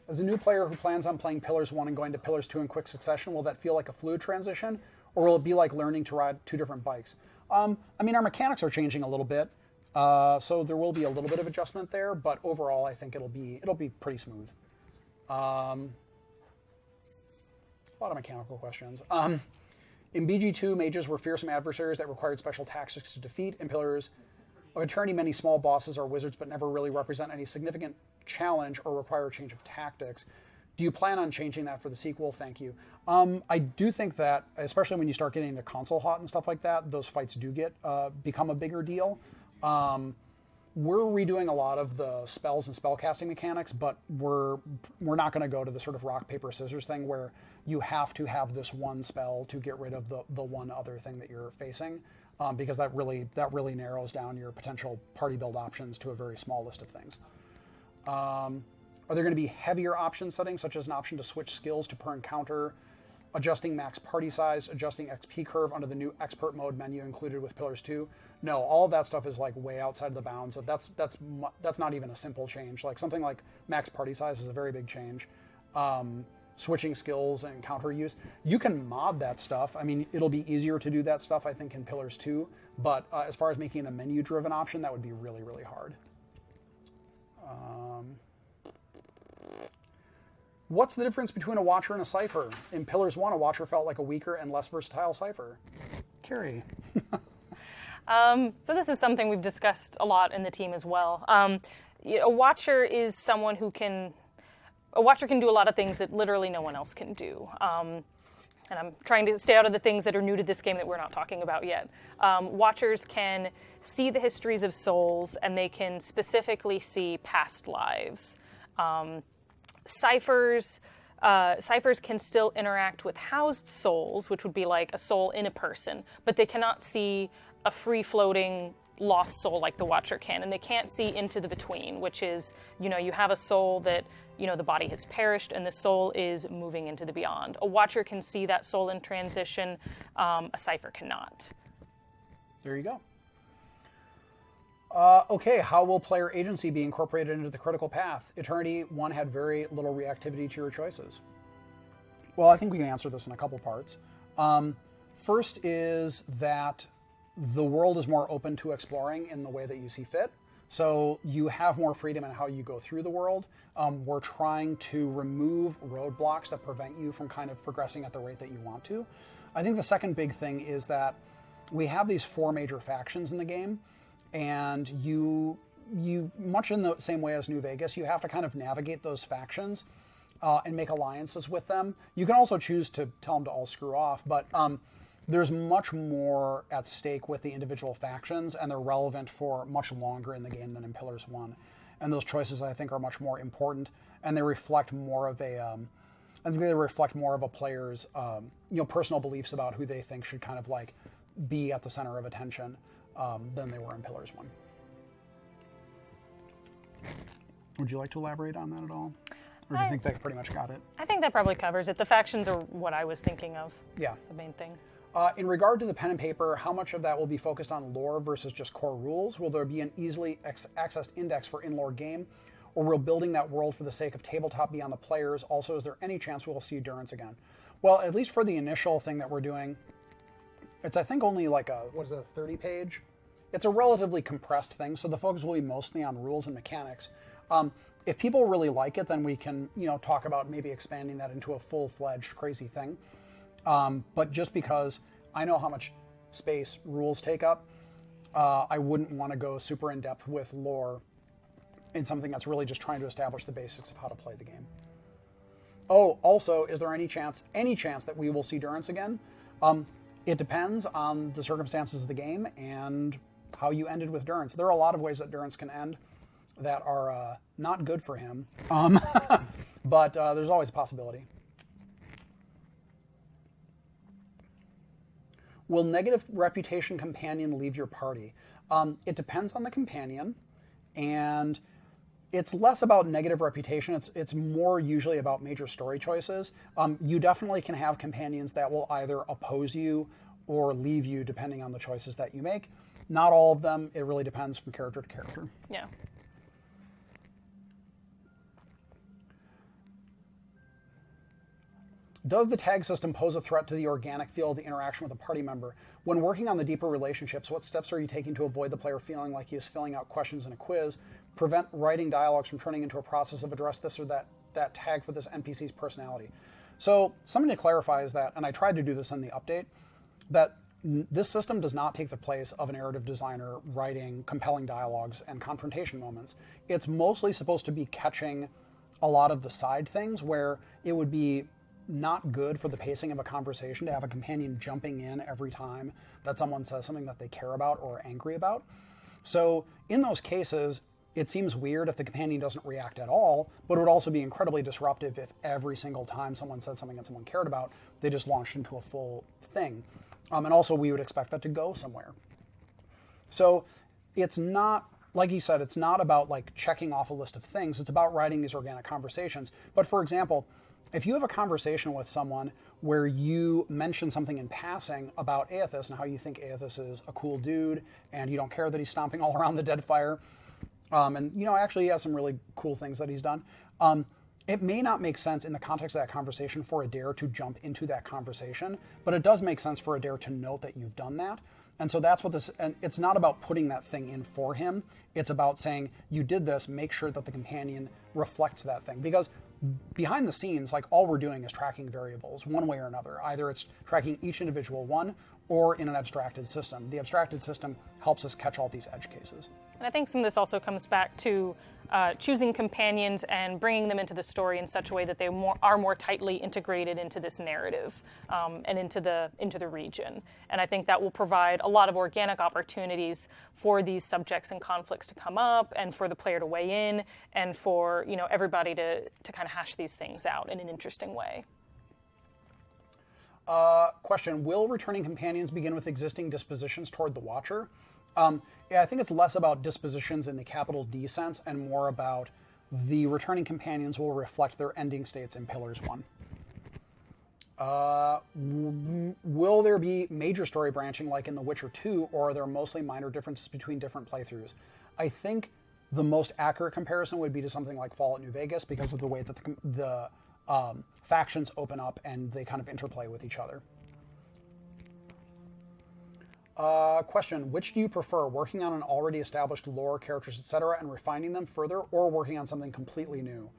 As a new player who plans on playing Pillars 1 and going to Pillars 2 in quick succession, will that feel like a fluid transition, or will it be like learning to ride two different bikes? I mean, our mechanics are changing a little bit, so there will be a little bit of adjustment there, but overall, I think it'll be pretty smooth. A lot of mechanical questions. In BG2, mages were fearsome adversaries that required special tactics to defeat. In Pillars of Eternity, many small bosses are wizards, but never really represent any significant challenge or require a change of tactics. Do you plan on changing that for the sequel? Thank you. I do think that, especially when you start getting into console hot and stuff like that, those fights do become a bigger deal. We're redoing a lot of the spells and spellcasting mechanics, but we're not going to go to the sort of rock, paper, scissors thing where you have to have this one spell to get rid of the one other thing that you're facing, because that really narrows down your potential party build options to a very small list of things. Are there going to be heavier option settings, such as an option to switch skills to per encounter, adjusting max party size, adjusting XP curve under the new expert mode menu included with Pillars 2? No, all of that stuff is like way outside the bounds. That's not even a simple change. Like something like max party size is a very big change. Switching skills and encounter use, you can mod that stuff. I mean, it'll be easier to do that stuff, I think, in Pillars 2. But as far as making it a menu-driven option, that would be really, really hard. What's the difference between a Watcher and a Cipher? In Pillars 1, a Watcher felt like a weaker and less versatile Cipher. Carrie. So this is something we've discussed a lot in the team as well. A Watcher is someone who can... A Watcher can do a lot of things that literally no one else can do. And I'm trying to stay out of the things that are new to this game that we're not talking about yet. Watchers can see the histories of souls, and they can specifically see past lives. Ciphers can still interact with housed souls, which would be like a soul in a person, but they cannot see a free-floating lost soul like the Watcher can, and they can't see into the between, which is, you have a soul that, the body has perished and the soul is moving into the beyond. A Watcher can see that soul in transition, a Cipher cannot. There you go. Okay, how will player agency be incorporated into the critical path? Eternity 1 had very little reactivity to your choices. Well, I think we can answer this in a couple parts. First is that the world is more open to exploring in the way that you see fit. So you have more freedom in how you go through the world. We're trying to remove roadblocks that prevent you from kind of progressing at the rate that you want to. I think the second big thing is that we have these 4 major factions in the game, and you much in the same way as New Vegas, you have to kind of navigate those factions and make alliances with them. You can also choose to tell them to all screw off, but there's much more at stake with the individual factions, and they're relevant for much longer in the game than in Pillars 1. And those choices, I think, are much more important, and they reflect more of a player's personal beliefs about who they think should kind of like be at the center of attention than they were in Pillars 1. Would you like to elaborate on that at all? Or do you think that pretty much got it? I think that probably covers it. The factions are what I was thinking of. Yeah. The main thing. In regard to the pen and paper, how much of that will be focused on lore versus just core rules? Will there be an easily accessed index for in-lore game? Or will building that world for the sake of tabletop be on the players? Also, is there any chance we will see Durance again? Well, at least for the initial thing that we're doing, it's I think only like a 30-page? It's a relatively compressed thing, so the focus will be mostly on rules and mechanics. If people really like it, then we can, talk about maybe expanding that into a full-fledged crazy thing. But just because I know how much space rules take up, I wouldn't want to go super in-depth with lore in something that's really just trying to establish the basics of how to play the game. Oh, also, is there any chance that we will see Durance again? It depends on the circumstances of the game and how you ended with Durance. There are a lot of ways that Durance can end that are not good for him, but there's always a possibility. Will negative reputation companion leave your party? It depends on the companion, and it's less about negative reputation. It's more usually about major story choices. You definitely can have companions that will either oppose you or leave you depending on the choices that you make. Not all of them. It really depends from character to character. Yeah. Does the tag system pose a threat to the organic feel of the interaction with a party member? When working on the deeper relationships, what steps are you taking to avoid the player feeling like he is filling out questions in a quiz, prevent writing dialogues from turning into a process of address this or that tag for this NPC's personality? So something to clarify is that, and I tried to do this in the update, that this system does not take the place of a narrative designer writing compelling dialogues and confrontation moments. It's mostly supposed to be catching a lot of the side things where it would be not good for the pacing of a conversation to have a companion jumping in every time that someone says something that they care about or are angry about. So in those cases, it seems weird if the companion doesn't react at all, but it would also be incredibly disruptive if every single time someone said something that someone cared about, they just launched into a full thing. And also we would expect that to go somewhere. So it's not, like you said, it's not about like checking off a list of things. It's about writing these organic conversations. But for example, if you have a conversation with someone where you mention something in passing about Aethys and how you think Aethys is a cool dude and you don't care that he's stomping all around the Deadfire, and actually he has some really cool things that he's done, it may not make sense in the context of that conversation for Adair to jump into that conversation, but it does make sense for Adair to note that you've done that. And so that's what this, and it's not about putting that thing in for him. It's about saying, you did this, make sure that the companion reflects that thing. Because behind the scenes, like all we're doing is tracking variables one way or another. Either it's tracking each individual one or in an abstracted system. The abstracted system helps us catch all these edge cases. And I think some of this also comes back to choosing companions and bringing them into the story in such a way that they are more tightly integrated into this narrative and into the region. And I think that will provide a lot of organic opportunities for these subjects and conflicts to come up, and for the player to weigh in, and for everybody to kind of hash these things out in an interesting way. Question: will returning companions begin with existing dispositions toward the Watcher? Yeah, I think it's less about dispositions in the capital D sense and more about the returning companions will reflect their ending states in Pillars 1. Will there be major story branching like in The Witcher 2, or are there mostly minor differences between different playthroughs? I think the most accurate comparison would be to something like Fallout New Vegas because of the way that the factions open up and they kind of interplay with each other. Question: which do you prefer, working on an already established lore, characters, etc., and refining them further, or working on something completely new?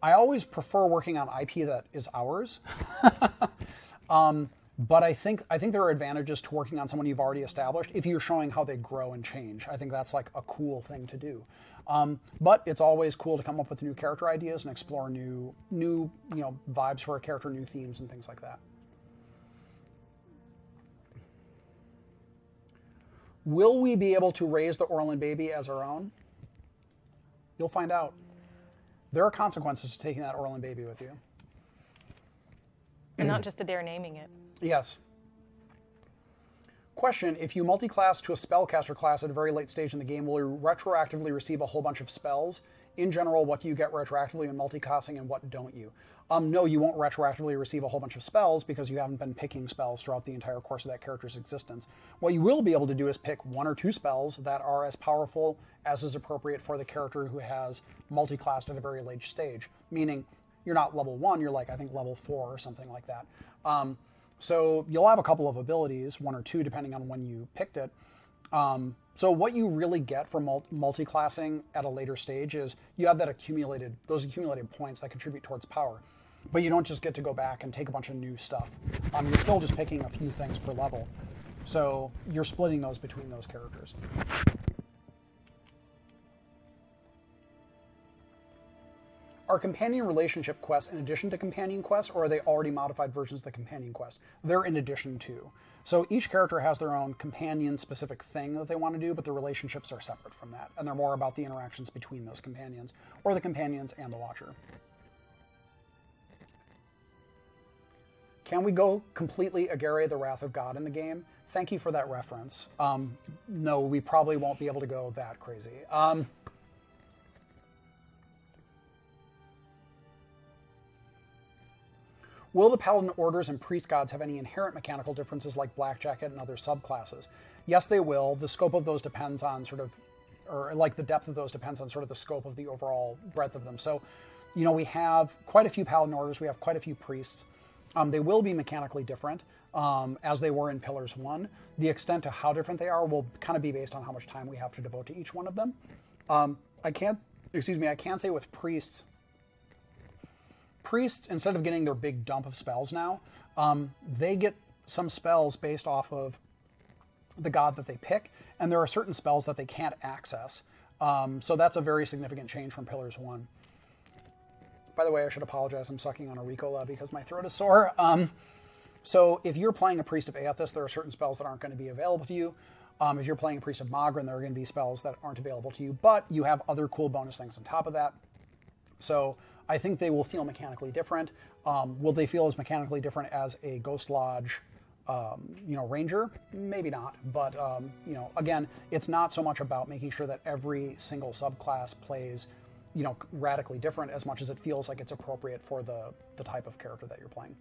I always prefer working on IP that is ours. But I think there are advantages to working on someone you've already established if you're showing how they grow and change. I think that's like a cool thing to do. But it's always cool to come up with new character ideas and explore new vibes for a character, new themes, and things like that. Will we be able to raise the Orlin baby as our own? You'll find out. There are consequences to taking that Orlin baby with you. And not just Adair naming it. Yes. Question: if you multi-class to a spellcaster class at a very late stage in the game, will you retroactively receive a whole bunch of spells? In general, what do you get retroactively in multiclassing and what don't you? No, you won't retroactively receive a whole bunch of spells because you haven't been picking spells throughout the entire course of that character's existence. What you will be able to do is pick 1 or 2 spells that are as powerful as is appropriate for the character who has multi-classed at a very late stage. Meaning, you're not level 1, you're like, I think, level 4 or something like that. So you'll have a couple of abilities, 1 or 2, depending on when you picked it. So what you really get from multi-classing at a later stage is you have those accumulated points that contribute towards power. But you don't just get to go back and take a bunch of new stuff. You're still just picking a few things per level. So you're splitting those between those characters. Are companion relationship quests in addition to companion quests, or are they already modified versions of the companion quest? They're in addition to. So each character has their own companion-specific thing that they want to do, but the relationships are separate from that, and they're more about the interactions between those companions, or the companions and the Watcher. Can we go completely Agare the Wrath of God in the game? Thank you for that reference. No, we probably won't be able to go that crazy. Will the Paladin Orders and Priest Gods have any inherent mechanical differences like Black Jacket and other subclasses? Yes, they will. The scope of those depends on the depth of those depends on sort of the scope of the overall breadth of them. So, we have quite a few Paladin Orders, we have quite a few Priests. They will be mechanically different, as they were in Pillars 1. The extent to how different they are will kind of be based on how much time we have to devote to each one of them. I can say with Priests, instead of getting their big dump of spells now, they get some spells based off of the god that they pick, and there are certain spells that they can't access. So that's a very significant change from Pillars 1. By the way, I should apologize. I'm sucking on a Ricola because my throat is sore. So if you're playing a Priest of Aethys, there are certain spells that aren't going to be available to you. If you're playing a Priest of Magran, there are going to be spells that aren't available to you, but you have other cool bonus things on top of that. So I think they will feel mechanically different. Will they feel as mechanically different as a Ghost Lodge, Ranger? Maybe not. But, again, it's not so much about making sure that every single subclass plays radically different as much as it feels like it's appropriate for the type of character that you're playing.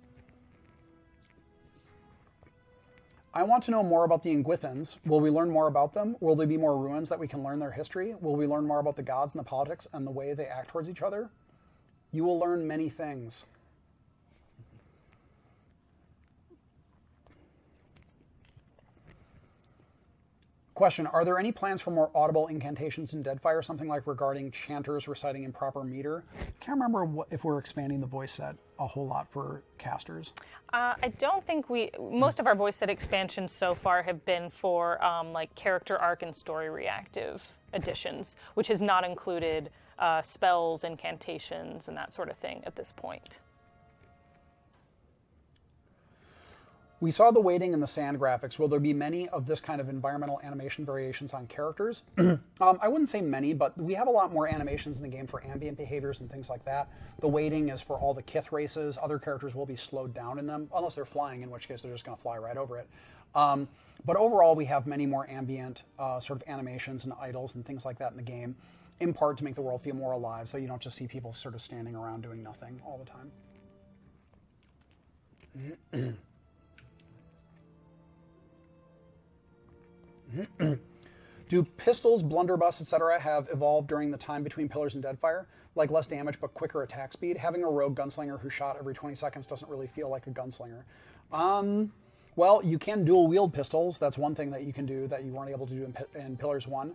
I want to know more about the Ingwithans. Will we learn more about them? Will there be more ruins that we can learn their history? Will we learn more about the gods and the politics and the way they act towards each other? You will learn many things. Question, are there any plans for more audible incantations in Deadfire, something like regarding chanters reciting in proper meter? I can't remember if we're expanding the voice set a whole lot for casters. I don't think most of our voice set expansions so far have been for like character arc and story reactive additions, which has not included spells, incantations, and that sort of thing at this point. We saw the weighting and the sand graphics. Will there be many of this kind of environmental animation variations on characters? I wouldn't say many, but we have a lot more animations in the game for ambient behaviors and things like that. The weighting is for all the Kith races. Other characters will be slowed down in them, unless they're flying, in which case they're just going to fly right over it. But overall, we have many more ambient sort of animations and idols and things like that in the game, in part to make the world feel more alive, so you don't just see people sort of standing around doing nothing all the time. Do pistols, blunderbuss, etc. have evolved during the time between Pillars and Deadfire? Like less damage but quicker attack speed? Having a rogue gunslinger who shot every 20 seconds doesn't really feel like a gunslinger. Well, you can dual wield pistols. That's one thing that you can do that you weren't able to do in Pillars 1.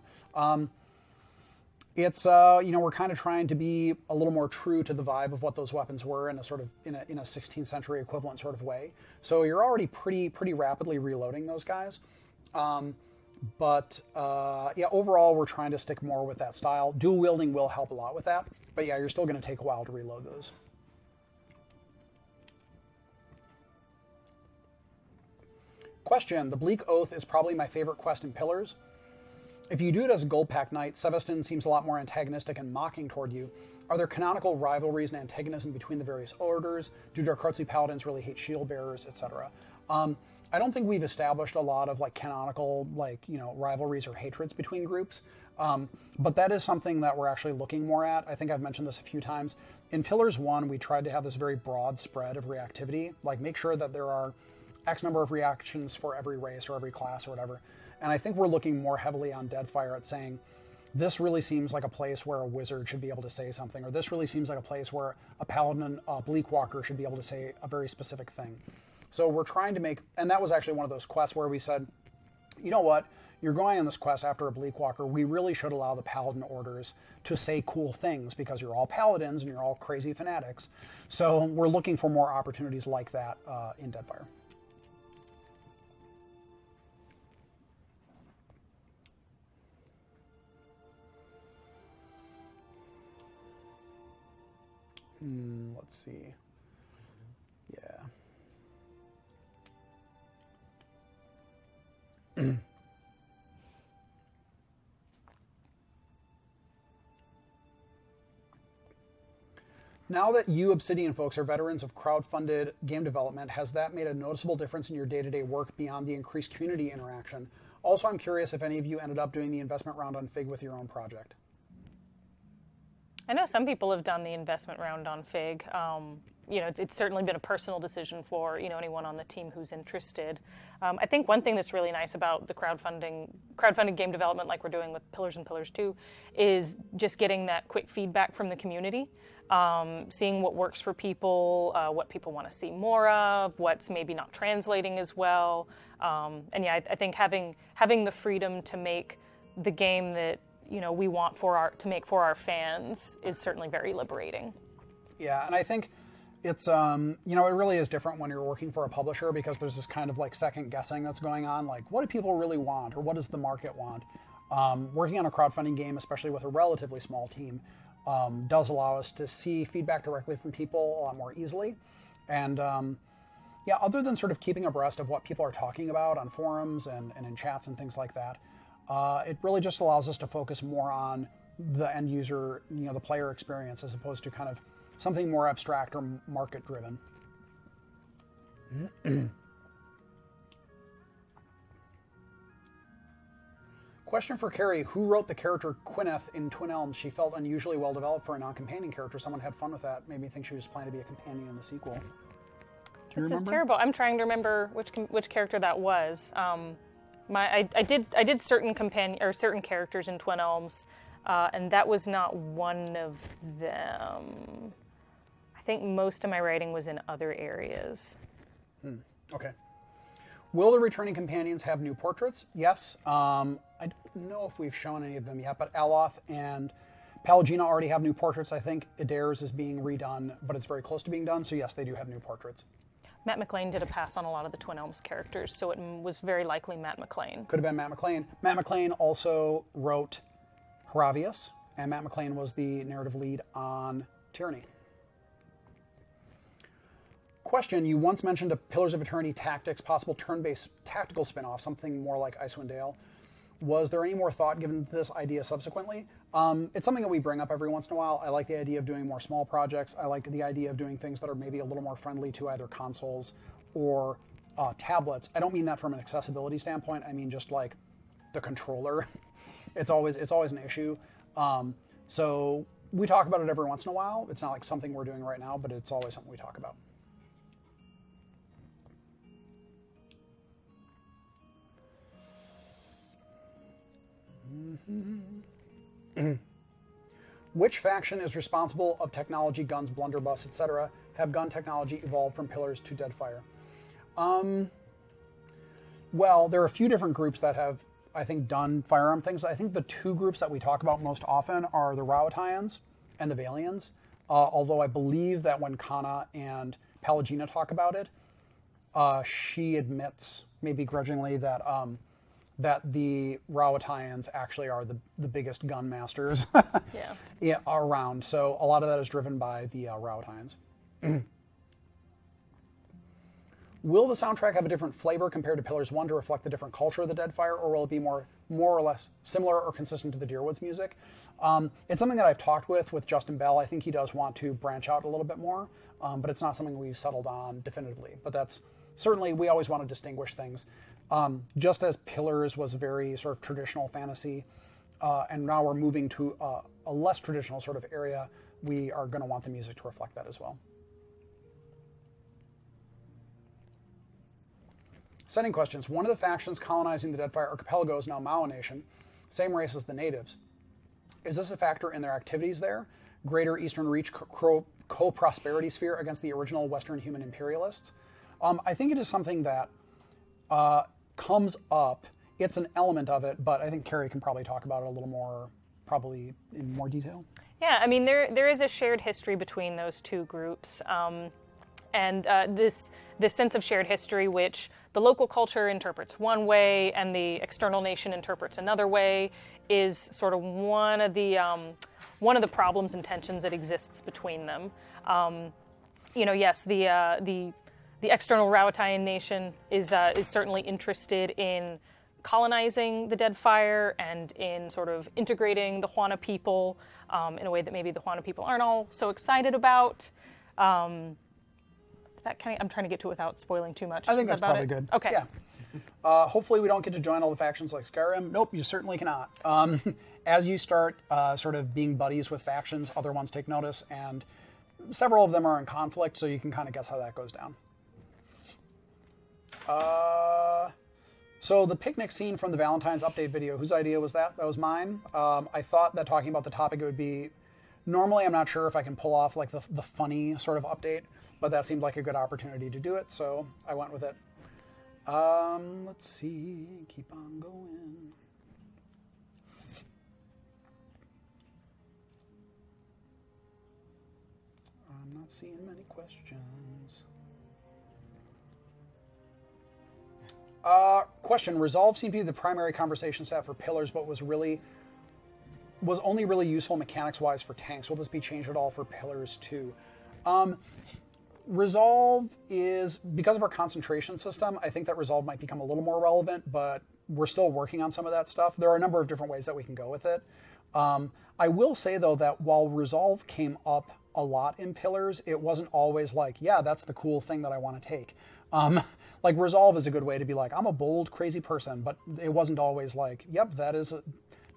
It's we're kind of trying to be a little more true to the vibe of what those weapons were in a sort of in a 16th century equivalent sort of way. So you're already pretty rapidly reloading those guys. But overall, we're trying to stick more with that style. Dual wielding will help a lot with that. But yeah, you're still going to take a while to reload those. Question, the Bleak Oath is probably my favorite quest in Pillars. If you do it as a Gold Pack Knight, Sevestin seems a lot more antagonistic and mocking toward you. Are there canonical rivalries and antagonism between the various orders? Do Darkotsi Paladins really hate shield bearers, etc.? I don't think we've established a lot of canonical rivalries or hatreds between groups, but that is something that we're actually looking more at. I think I've mentioned this a few times. In Pillars 1, we tried to have this very broad spread of reactivity, make sure that there are X number of reactions for every race or every class or whatever. And I think we're looking more heavily on Deadfire at saying, this really seems like a place where a wizard should be able to say something, or this really seems like a place where a paladin, Bleakwalker should be able to say a very specific thing. So we're trying to make, and that was actually one of those quests where we said, you know what, you're going on this quest after a Bleakwalker, we really should allow the Paladin orders to say cool things because you're all Paladins and you're all crazy fanatics. So we're looking for more opportunities like that in Deadfire. Let's see. Yeah. Now that you Obsidian folks are veterans of crowdfunded game development, has that made a noticeable difference in your day-to-day work beyond the increased community interaction? Also, I'm curious if any of you ended up doing the investment round on Fig with your own project. I know some people have done the investment round on Fig. You know, it's certainly been a personal decision for, you know, anyone on the team who's interested. I think one thing that's really nice about the crowdfunded game development, like we're doing with Pillars and Pillars 2, is just getting that quick feedback from the community, seeing what works for people, what people want to see more of, what's maybe not translating as well. And yeah, I think having the freedom to make the game that, you know, we want to make for our fans is certainly very liberating. Yeah, and I think it's, you know, it really is different when you're working for a publisher because there's this kind of like second guessing that's going on. Like, what do people really want or what does the market want? Working on a crowdfunding game, especially with a relatively small team, does allow us to see feedback directly from people a lot more easily. And yeah, other than sort of keeping abreast of what people are talking about on forums and in chats and things like that, it really just allows us to focus more on the end user, you know, the player experience as opposed to kind of something more abstract or market driven. Question for Carrie. Who wrote the character Gwyneth in Twin Elms? She felt unusually well developed for a non-companion character. Someone had fun with that. Made me think she was planning to be a companion in the sequel. This is terrible. I'm trying to remember which character that was. I did certain characters in Twin Elms, and that was not one of them. I think most of my writing was in other areas. Okay. Will the returning companions have new portraits? Yes. I don't know if we've shown any of them yet, but Aloth and Pallegina already have new portraits. I think Adair's is being redone, but it's very close to being done, so yes, they do have new portraits. Matt McLean did a pass on a lot of the Twin Elms characters, so it was very likely Matt McLean. Could have been Matt McLean. Matt McLean also wrote Haravius, and Matt McLean was the narrative lead on Tyranny. Question, you once mentioned a Pillars of Eternity Tactics possible turn-based tactical spin-off, something more like Icewind Dale. Was there any more thought given to this idea subsequently? It's something that we bring up every once in a while. I like the idea of doing more small projects. I like the idea of doing things that are maybe a little more friendly to either consoles or tablets. I don't mean that from an accessibility standpoint. I mean just like the controller. It's always an issue. So we talk about it every once in a while. It's not like something we're doing right now, but it's always something we talk about. Which faction is responsible of technology, guns, blunderbuss, etc.? Have gun technology evolved from Pillars to Deadfire? Well, there are a few different groups that have, I think, done firearm things. I think the two groups that we talk about most often are the Rowathians and the Valians. Although I believe that when Kana and Pallegina talk about it, she admits, maybe grudgingly, that that the Rowathians actually are the biggest gun masters around. So a lot of that is driven by the Rowathians. Will the soundtrack have a different flavor compared to Pillars 1 to reflect the different culture of the Deadfire, or will it be more or less similar or consistent to the Deerwoods music? It's something that I've talked with Justin Bell. I think he does want to branch out a little bit more, but it's not something we've settled on definitively. But that's certainly, we always want to distinguish things. Just as Pillars was very sort of traditional fantasy, and now we're moving to a less traditional sort of area, we are going to want the music to reflect that as well. Setting questions. One of the factions colonizing the Deadfire Archipelago is now Mao Nation, same race as the natives. Is this a factor in their activities there? Greater Eastern Reach co-prosperity sphere against the original Western human imperialists? I think it is something that comes up. it's an element of it, but I think Carrie can probably talk about it a little more, probably in more detail. Yeah, I mean, there is a shared history between those two groups, and this sense of shared history, which the local culture interprets one way and the external nation interprets another way, is sort of one of the problems and tensions that exists between them. Yes, the external Rawatayan nation is certainly interested in colonizing the Deadfire and in sort of integrating the Juana people in a way that maybe the Juana people aren't all so excited about. I'm trying to get to it without spoiling too much. I think that's probably good. Okay. Yeah. Hopefully we don't get to join all the factions like Skyrim. Nope, you certainly cannot. As you start sort of being buddies with factions, other ones take notice, and several of them are in conflict, so you can kind of guess how that goes down. So the picnic scene from the Valentine's update video, whose idea was that? That was mine. I thought that talking about the topic it would be... Normally I'm not sure if I can pull off like the funny sort of update, but that seemed like a good opportunity to do it, so I went with it. Let's see, keep on going. I'm not seeing many questions. Question, Resolve seemed to be the primary conversation set for pillars, but was only really useful mechanics-wise for tanks. Will this be changed at all for pillars too? Resolve is, because of our concentration system, I think that Resolve might become a little more relevant, but we're still working on some of that stuff. There are a number of different ways that we can go with it. I will say, though, that while Resolve came up a lot in pillars, it wasn't always like, yeah, that's the cool thing that I want to take. Like, Resolve is a good way to be like, I'm a bold, crazy person, but it wasn't always like, yep, that is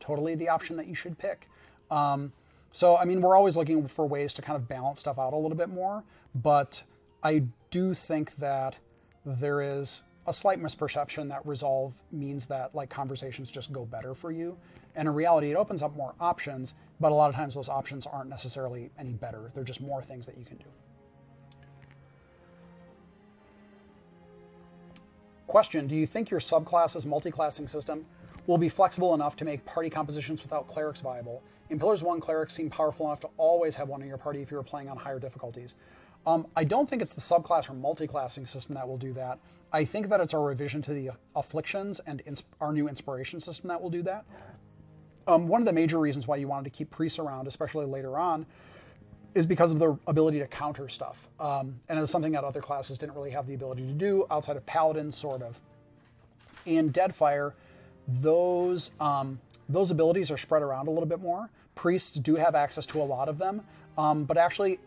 totally the option that you should pick. So, I mean, we're always looking for ways to kind of balance stuff out a little bit more, but I do think that there is a slight misperception that Resolve means that, like, conversations just go better for you. And in reality, it opens up more options, but a lot of times those options aren't necessarily any better. They're just more things that you can do. Question, do you think your subclass's multi-classing system will be flexible enough to make party compositions without clerics viable? In Pillars 1, clerics seem powerful enough to always have one in your party if you were playing on higher difficulties. I don't think it's the subclass or multi-classing system that will do that. I think that it's our revision to the afflictions and our new inspiration system that will do that. One of the major reasons why you wanted to keep priests around, especially later on, is because of their ability to counter stuff. And it was something that other classes didn't really have the ability to do, outside of paladins, sort of. In Deadfire, those abilities are spread around a little bit more. Priests do have access to a lot of them, but actually,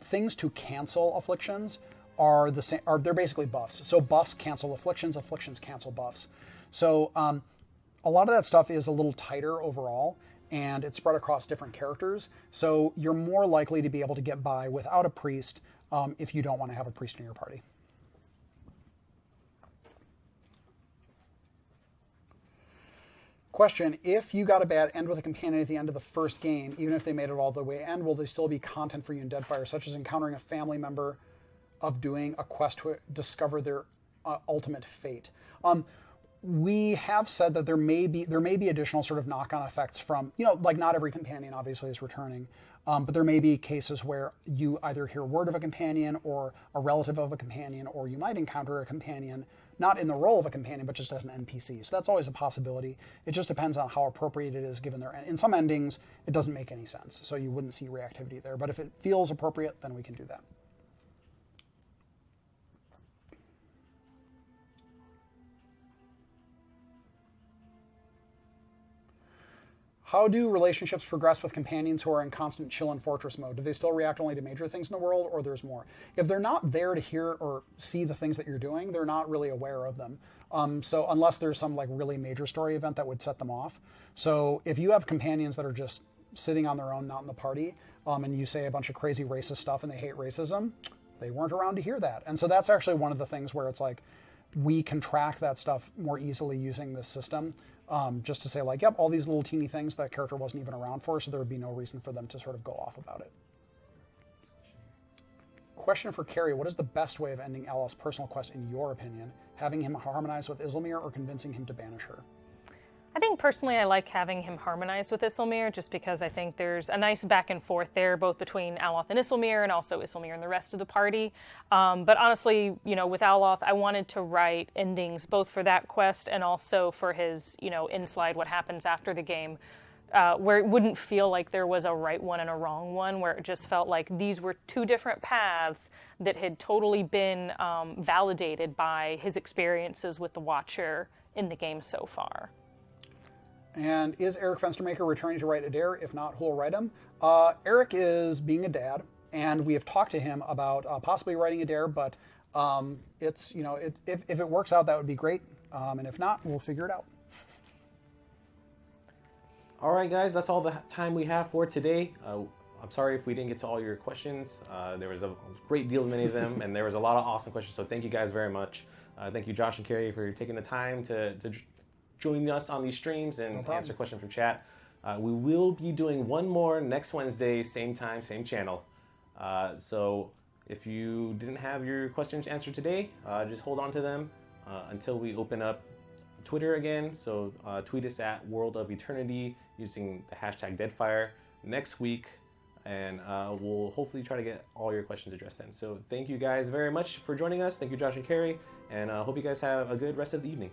things to cancel afflictions are the same. They're basically buffs. So buffs cancel afflictions, afflictions cancel buffs. So a lot of that stuff is a little tighter overall, and it's spread across different characters. So you're more likely to be able to get by without a priest if you don't want to have a priest in your party. Question, if you got a bad end with a companion at the end of the first game, even if they made it all the way end, will they still be content for you in Deadfire, such as encountering a family member of doing a quest to discover their ultimate fate? We have said that there may be additional sort of knock-on effects from, like not every companion obviously is returning, but there may be cases where you either hear word of a companion or a relative of a companion, or you might encounter a companion not in the role of a companion, but just as an NPC. So that's always a possibility. It just depends on how appropriate it is given in some endings, it doesn't make any sense. So you wouldn't see reactivity there. But if it feels appropriate, then we can do that. How do relationships progress with companions who are in constant chill and fortress mode? Do they still react only to major things in the world, or there's more? If they're not there to hear or see the things that you're doing, they're not really aware of them. So unless there's some like really major story event that would set them off. So if you have companions that are just sitting on their own, not in the party, and you say a bunch of crazy racist stuff and they hate racism, they weren't around to hear that. And so that's actually one of the things where it's like, we can track that stuff more easily using this system. Just to say like, yep, all these little teeny things that character wasn't even around for, so there would be no reason for them to sort of go off about it. Question for Carrie: what is the best way of ending Alof's personal quest, in your opinion? Having him harmonize with Isilmir or convincing him to banish her? I think personally I like having him harmonize with Isilmir just because I think there's a nice back and forth there, both between Aloth and Isilmir and also Isilmir and the rest of the party. But honestly, with Aloth, I wanted to write endings both for that quest and also for his, in-slide, what happens after the game, where it wouldn't feel like there was a right one and a wrong one, where it just felt like these were two different paths that had totally been validated by his experiences with the Watcher in the game so far. And is Eric Fenstermaker returning to write Adair? If not, who will write him? Eric is being a dad, and we have talked to him about possibly writing Adair, but it's, if it works out, that would be great. And if not, we'll figure it out. All right, guys, that's all the time we have for today. I'm sorry if we didn't get to all your questions. There was a great deal of many of them, and there was a lot of awesome questions, so thank you guys very much. Thank you, Josh and Carrie, for taking the time to join us on these streams and answer questions from chat. We will be doing one more next Wednesday, same time, same channel. So if you didn't have your questions answered today, just hold on to them until we open up Twitter again. So tweet us at World of Eternity using the hashtag Deadfire next week, and we'll hopefully try to get all your questions addressed then. So thank you guys very much for joining us. Thank you, Josh and Carrie, and hope you guys have a good rest of the evening.